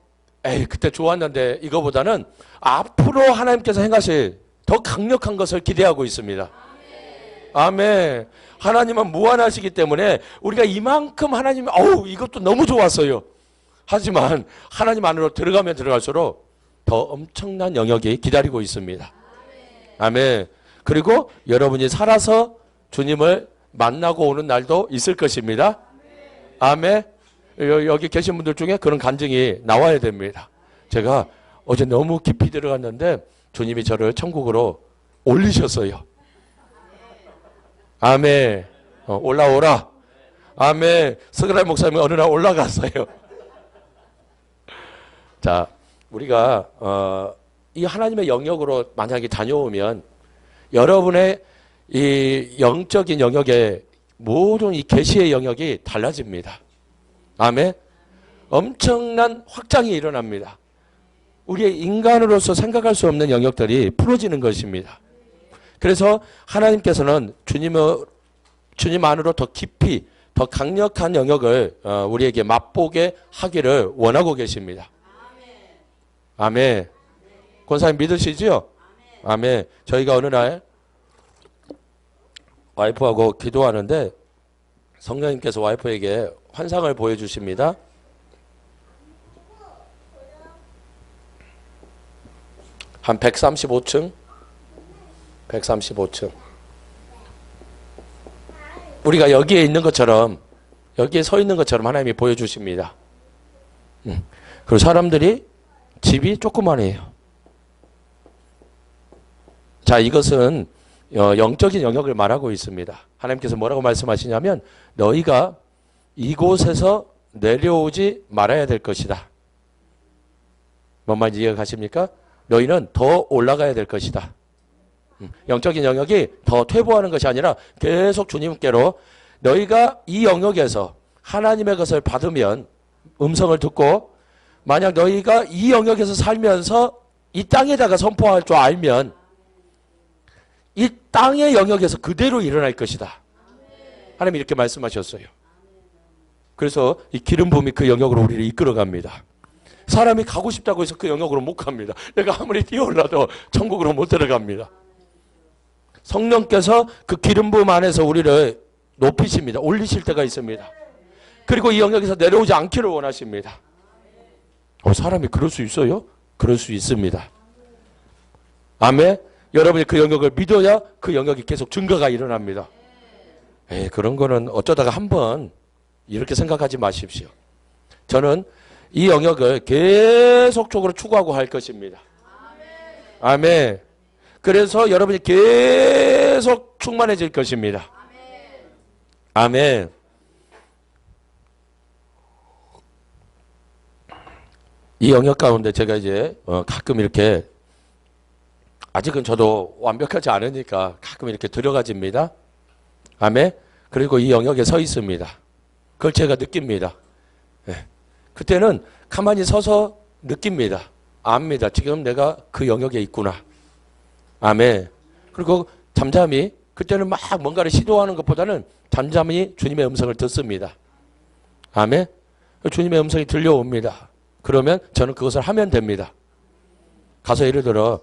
그때 좋았는데 이거보다는 앞으로 하나님께서 행하실 더 강력한 것을 기대하고 있습니다. 아멘. 하나님은 무한하시기 때문에 우리가 이만큼 하나님 이것도 너무 좋았어요. 하지만 하나님 안으로 들어가면 들어갈수록 더 엄청난 영역이 기다리고 있습니다. 아멘. 그리고 여러분이 살아서 주님을 만나고 오는 날도 있을 것입니다. 아멘. 여기 계신 분들 중에 그런 간증이 나와야 됩니다. 제가 어제 너무 깊이 들어갔는데 주님이 저를 천국으로 올리셨어요. 아멘. 올라오라. 아멘. 스그라이 목사님이 어느 날 올라갔어요. 자, 우리가 이 하나님의 영역으로 만약에 다녀오면 여러분의 이 영적인 영역의 모든 이 계시의 영역이 달라집니다. 아멘. 엄청난 확장이 일어납니다. 우리의 인간으로서 생각할 수 없는 영역들이 풀어지는 것입니다. 그래서 하나님께서는 주님 안으로 더 깊이 더 강력한 영역을 우리에게 맛보게 하기를 원하고 계십니다. 아멘. 권사님 믿으시죠? 아멘. 저희가 어느 날 와이프하고 기도하는데 성령님께서 와이프에게 환상을 보여주십니다. 한 135층? 135층. 우리가 여기에 있는 것처럼, 여기에 서 있는 것처럼 하나님이 보여주십니다. 그리고 사람들이 집이 조그만해요. 자, 이것은 영적인 영역을 말하고 있습니다. 하나님께서 뭐라고 말씀하시냐면 너희가 이곳에서 내려오지 말아야 될 것이다. 뭔 말인지 이해가 가십니까? 너희는 더 올라가야 될 것이다. 영적인 영역이 더 퇴보하는 것이 아니라 계속 주님께로 너희가 이 영역에서 하나님의 것을 받으면 음성을 듣고 만약 너희가 이 영역에서 살면서 이 땅에다가 선포할 줄 알면 이 땅의 영역에서 그대로 일어날 것이다. 하나님이 이렇게 말씀하셨어요. 그래서 이 기름 부음이 그 영역으로 우리를 이끌어갑니다. 사람이 가고 싶다고 해서 그 영역으로 못 갑니다. 내가 아무리 뛰어올라도 천국으로 못 들어갑니다. 성령께서 그 기름 부음 안에서 우리를 높이십니다. 올리실 때가 있습니다. 그리고 이 영역에서 내려오지 않기를 원하십니다. 사람이 그럴 수 있어요? 그럴 수 있습니다. 아멘. 여러분이 그 영역을 믿어야 그 영역이 계속 증가가 일어납니다. 그런 거는 어쩌다가 한번 이렇게 생각하지 마십시오. 저는 이 영역을 계속적으로 추구하고 할 것입니다. 아멘. 그래서 여러분이 계속 충만해질 것입니다. 아멘. 이 영역 가운데 제가 이제 가끔 이렇게 아직은 저도 완벽하지 않으니까 가끔 이렇게 들어가집니다. 아멘. 그리고 이 영역에 서 있습니다. 그걸 제가 느낍니다. 네. 그때는 가만히 서서 느낍니다. 압니다. 지금 내가 그 영역에 있구나. 아멘. 그리고 잠잠히 그때는 막 뭔가를 시도하는 것보다는 잠잠히 주님의 음성을 듣습니다. 아멘. 주님의 음성이 들려옵니다. 그러면 저는 그것을 하면 됩니다. 가서 예를 들어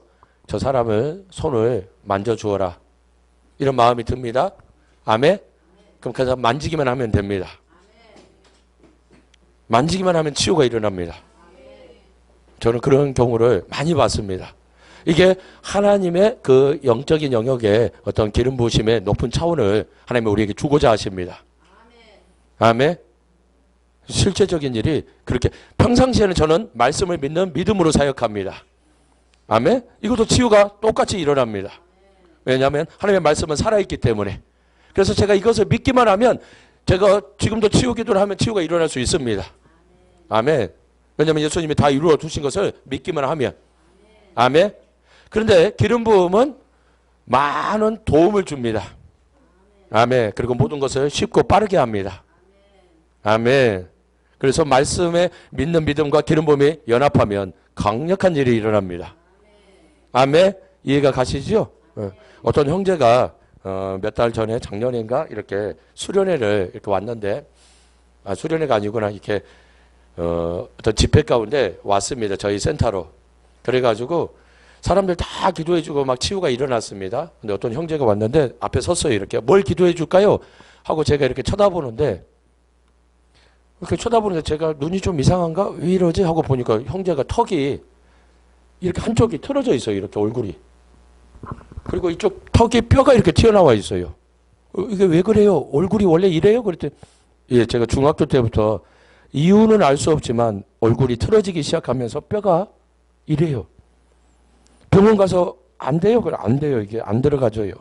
저 사람을 손을 만져주어라. 이런 마음이 듭니다. 아멘. 그럼 그 사람 만지기만 하면 됩니다. 만지기만 하면 치유가 일어납니다. 저는 그런 경우를 많이 봤습니다. 이게 하나님의 그 영적인 영역의 어떤 기름 부으심의 높은 차원을 하나님이 우리에게 주고자 하십니다. 아멘. 실제적인 일이 그렇게 평상시에는 저는 말씀을 믿는 믿음으로 사역합니다. 아멘. 이것도 치유가 똑같이 일어납니다. 왜냐하면 하나님의 말씀은 살아있기 때문에. 그래서 제가 이것을 믿기만 하면 제가 지금도 치유 기도를 하면 치유가 일어날 수 있습니다. 아멘. 왜냐하면 예수님이 다 이루어 두신 것을 믿기만 하면. 아멘. 그런데 기름 부음은 많은 도움을 줍니다. 아멘. 그리고 모든 것을 쉽고 빠르게 합니다. 아멘. 그래서 말씀에 믿는 믿음과 기름 부음이 연합하면 강력한 일이 일어납니다. 아멘. 이해가 가시죠? 어떤 형제가 몇 달 전에 작년인가 이렇게 수련회를 이렇게 왔는데 수련회가 아니구나 이렇게 어떤 집회 가운데 왔습니다. 저희 센터로. 그래가지고 사람들 다 기도해주고 막 치유가 일어났습니다. 근데 어떤 형제가 왔는데 앞에 섰어요. 이렇게 뭘 기도해줄까요? 하고 제가 이렇게 쳐다보는데 이렇게 쳐다보는데 제가 눈이 좀 이상한가? 왜 이러지? 하고 보니까 형제가 턱이 이렇게 한쪽이 틀어져 있어요. 이렇게 얼굴이. 그리고 이쪽 턱에 뼈가 이렇게 튀어나와 있어요. 이게 왜 그래요? 얼굴이 원래 이래요? 그랬더니 예, 제가 중학교 때부터 이유는 알 수 없지만 얼굴이 틀어지기 시작하면서 뼈가 이래요. 병원 가서 안 돼요? 그래 안 돼요. 이게 안 들어가져요.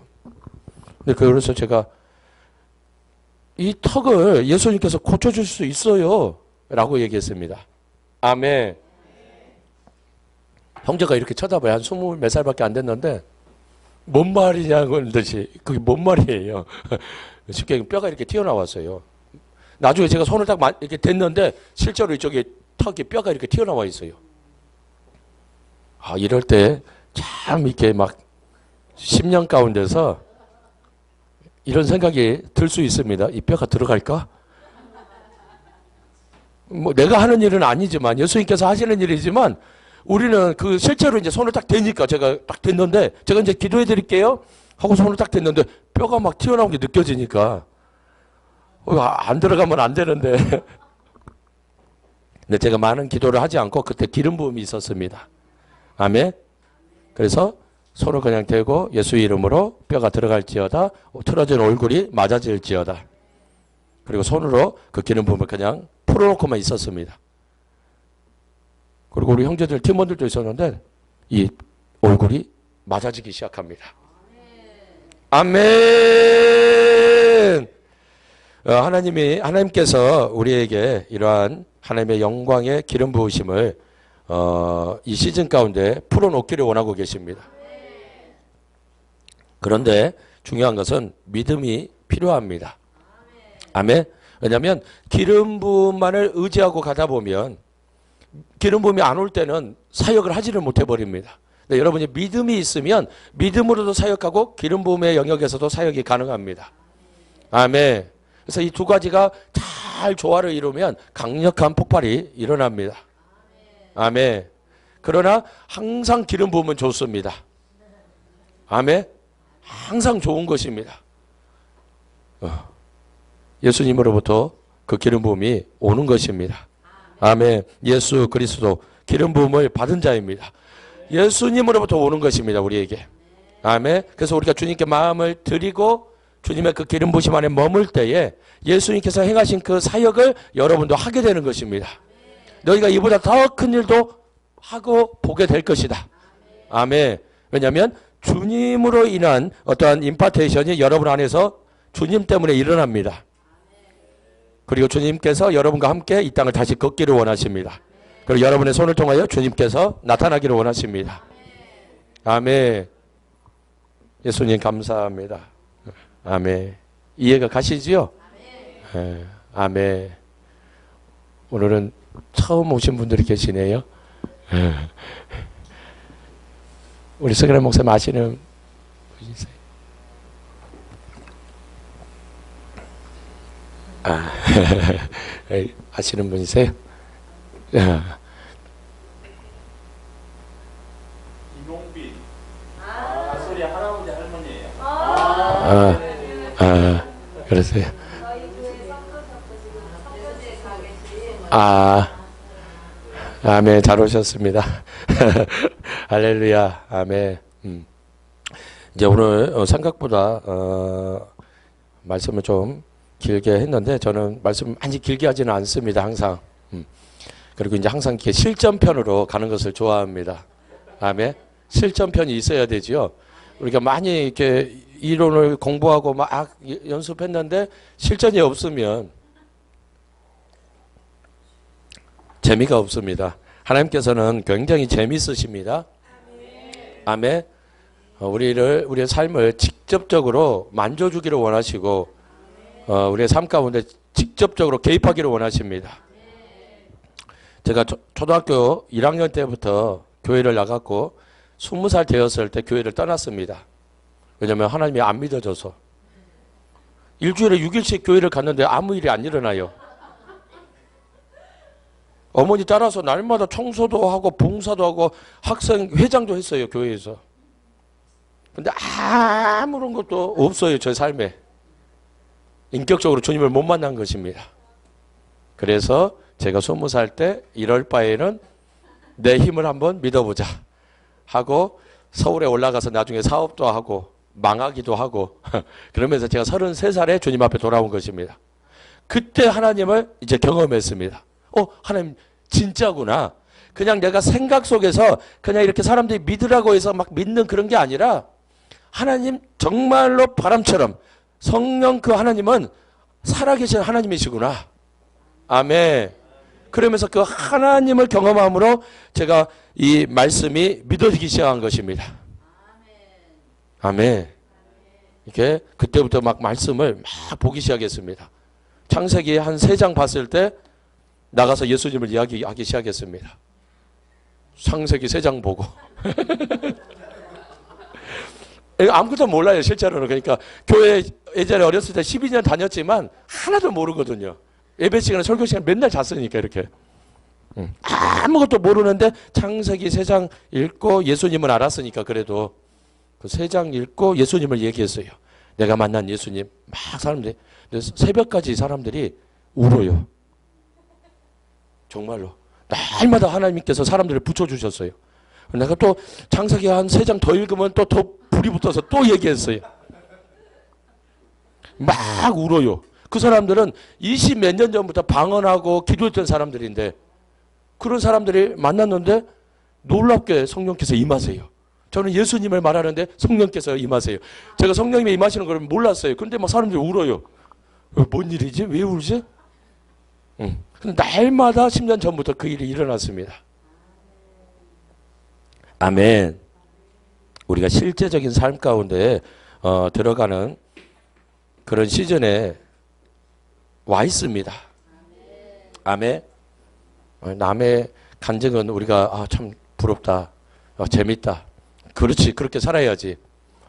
근데 그래서 제가 이 턱을 예수님께서 고쳐줄 수 있어요. 라고 얘기했습니다. 아멘. 형제가 이렇게 쳐다봐요. 한 20몇 살밖에 안 됐는데 뭔 말이냐고 하듯이 그게 뭔 말이에요. 쉽게 뼈가 이렇게 튀어나왔어요. 나중에 제가 손을 딱 이렇게 댔는데 실제로 이쪽에 턱에 뼈가 이렇게 튀어나와 있어요. 아, 이럴 때 참 이렇게 막 10년 가운데서 이런 생각이 들 수 있습니다. 이 뼈가 들어갈까? 뭐 내가 하는 일은 아니지만 예수님께서 하시는 일이지만 우리는 그 실제로 이제 손을 딱 대니까 제가 딱 댔는데 제가 이제 기도해 드릴게요 하고 손을 딱 댔는데 뼈가 막 튀어나온 게 느껴지니까 안 들어가면 안 되는데 근데 제가 많은 기도를 하지 않고 그때 기름 부음이 있었습니다. 아멘. 그래서 손을 그냥 대고 예수 이름으로 뼈가 들어갈지어다 틀어진 얼굴이 맞아질지어다 그리고 손으로 그 기름 부음을 그냥 풀어놓고만 있었습니다. 그리고 우리 형제들 팀원들도 있었는데 이 얼굴이 맞아지기 시작합니다. 아멘. 하나님께서 우리에게 이러한 하나님의 영광의 기름 부으심을 이 시즌 가운데 풀어놓기를 원하고 계십니다. 그런데 중요한 것은 믿음이 필요합니다. 아멘. 왜냐하면 기름 부음만을 의지하고 가다 보면 기름 부음이 안 올 때는 사역을 하지를 못해 버립니다. 여러분이 믿음이 있으면 믿음으로도 사역하고 기름 부음의 영역에서도 사역이 가능합니다. 아멘. 그래서 이 두 가지가 잘 조화를 이루면 강력한 폭발이 일어납니다. 아멘. 그러나 항상 기름 부음은 좋습니다. 아멘. 항상 좋은 것입니다. 예수님으로부터 그 기름 부음이 오는 것입니다. 아멘. 예수 그리스도 기름 부음을 받은 자입니다. 예수님으로부터 오는 것입니다. 우리에게. 아멘. 그래서 우리가 주님께 마음을 드리고 주님의 그 기름 부으심 안에 머물 때에 예수님께서 행하신 그 사역을 여러분도 하게 되는 것입니다. 너희가 이보다 더 큰 일도 하고 보게 될 것이다. 아멘. 왜냐하면 주님으로 인한 어떠한 임파테이션이 여러분 안에서 주님 때문에 일어납니다. 그리고 주님께서 여러분과 함께 이 땅을 다시 걷기를 원하십니다. 그리고 여러분의 손을 통하여 주님께서 나타나기를 원하십니다. 아멘. 예수님 감사합니다. 아멘. 이해가 가시지요? 아멘. 오늘은 처음 오신 분들이 계시네요. 우리 서기란 목사님 아시는 분이세요? 아시는 분이세요? 이몽빈. 소리 할아버지 할머니예요. 그러세요. 아멘. 잘 오셨습니다. 할렐루야. 아멘. 이제 오늘 생각보다 말씀을 좀 길게 했는데 저는 말씀 많이 길게 하지는 않습니다. 항상. 그리고 이제 항상 이렇게 실전편으로 가는 것을 좋아합니다. 아멘. 실전편이 있어야 되지요. 우리가 많이 이렇게 이론을 공부하고 막 연습했는데 실전이 없으면 재미가 없습니다. 하나님께서는 굉장히 재미있으십니다. 아멘. 우리의 삶을 직접적으로 만져주기를 원하시고 우리의 삶 가운데 직접적으로 개입하기를 원하십니다. 제가 초등학교 1학년 때부터 교회를 나갔고 20살 되었을 때 교회를 떠났습니다. 왜냐하면 하나님이 안 믿어져서. 일주일에 6일씩 교회를 갔는데 아무 일이 안 일어나요. 어머니 따라서 날마다 청소도 하고 봉사도 하고 학생 회장도 했어요. 교회에서. 근데 아무런 것도 없어요. 제 삶에. 인격적으로 주님을 못 만난 것입니다. 그래서 제가 20살 때 이럴 바에는 내 힘을 한번 믿어보자 하고 서울에 올라가서 나중에 사업도 하고 망하기도 하고 그러면서 제가 33살에 주님 앞에 돌아온 것입니다. 그때 하나님을 이제 경험했습니다. 하나님 진짜구나. 그냥 내가 생각 속에서 그냥 이렇게 사람들이 믿으라고 해서 막 믿는 그런 게 아니라 하나님 정말로 바람처럼 성령 그 하나님은 살아계신 하나님이시구나. 아멘. 그러면서 그 하나님을 경험함으로 제가 이 말씀이 믿어지기 시작한 것입니다. 아멘. 이렇게 그때부터 막 말씀을 막 보기 시작했습니다. 창세기 한 3장 봤을 때 나가서 예수님을 이야기하기 시작했습니다. 창세기 3장 보고. 아무것도 몰라요, 실제로는. 그러니까 교회 예전에 어렸을 때 12년 다녔지만 하나도 모르거든요. 예배 시간에 설교 시간에 맨날 잤으니까 이렇게. 아무것도 모르는데 창세기 3장 읽고 예수님을 알았으니까 그래도 그 3장 읽고 예수님을 얘기했어요. 내가 만난 예수님. 막 사람들이 새벽까지 사람들이 울어요. 정말로. 날마다 하나님께서 사람들을 붙여주셨어요. 내가 또 창세기 한 3장 더 읽으면 또 더 불이 붙어서 또 얘기했어요. 막 울어요. 그 사람들은 20 몇 년 전부터 방언하고 기도했던 사람들인데 그런 사람들이 만났는데 놀랍게 성령께서 임하세요. 저는 예수님을 말하는데 성령께서 임하세요. 제가 성령님이 임하시는 걸 몰랐어요. 근데 막 사람들이 울어요. 뭔 일이지? 왜 울지? 근데 날마다 10년 전부터 그 일이 일어났습니다. 아멘. 우리가 실제적인 삶 가운데 들어가는 그런 시즌에 와 있습니다. 아멘. 남의 간증은 우리가 참 부럽다, 재밌다. 그렇지, 그렇게 살아야지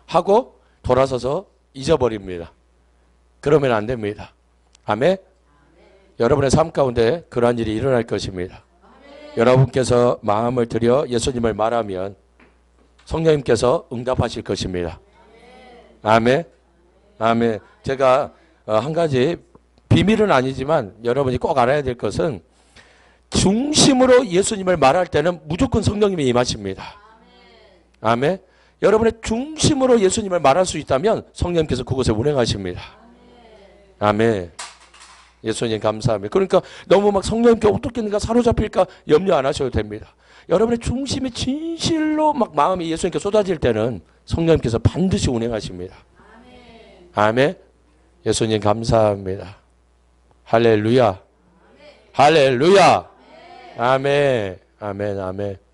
하고 돌아서서 잊어버립니다. 그러면 안 됩니다. 아멘. 여러분의 삶 가운데 그러한 일이 일어날 것입니다. 여러분께서 마음을 들여 예수님을 말하면 성령님께서 응답하실 것입니다. 아멘. 아멘. 제가 한 가지 비밀은 아니지만 여러분이 꼭 알아야 될 것은 중심으로 예수님을 말할 때는 무조건 성령님이 임하십니다. 아멘. 여러분의 중심으로 예수님을 말할 수 있다면 성령님께서 그곳에 운행하십니다. 아멘. 예수님 감사합니다. 그러니까 너무 막 성령님께 어떻게 내가 사로잡힐까 염려 안 하셔도 됩니다. 여러분의 중심이 진실로 막 마음이 예수님께 쏟아질 때는 성령님께서 반드시 운행하십니다. 아멘. 예수님 감사합니다. 할렐루야. 할렐루야. 아멘. 아멘. 아멘.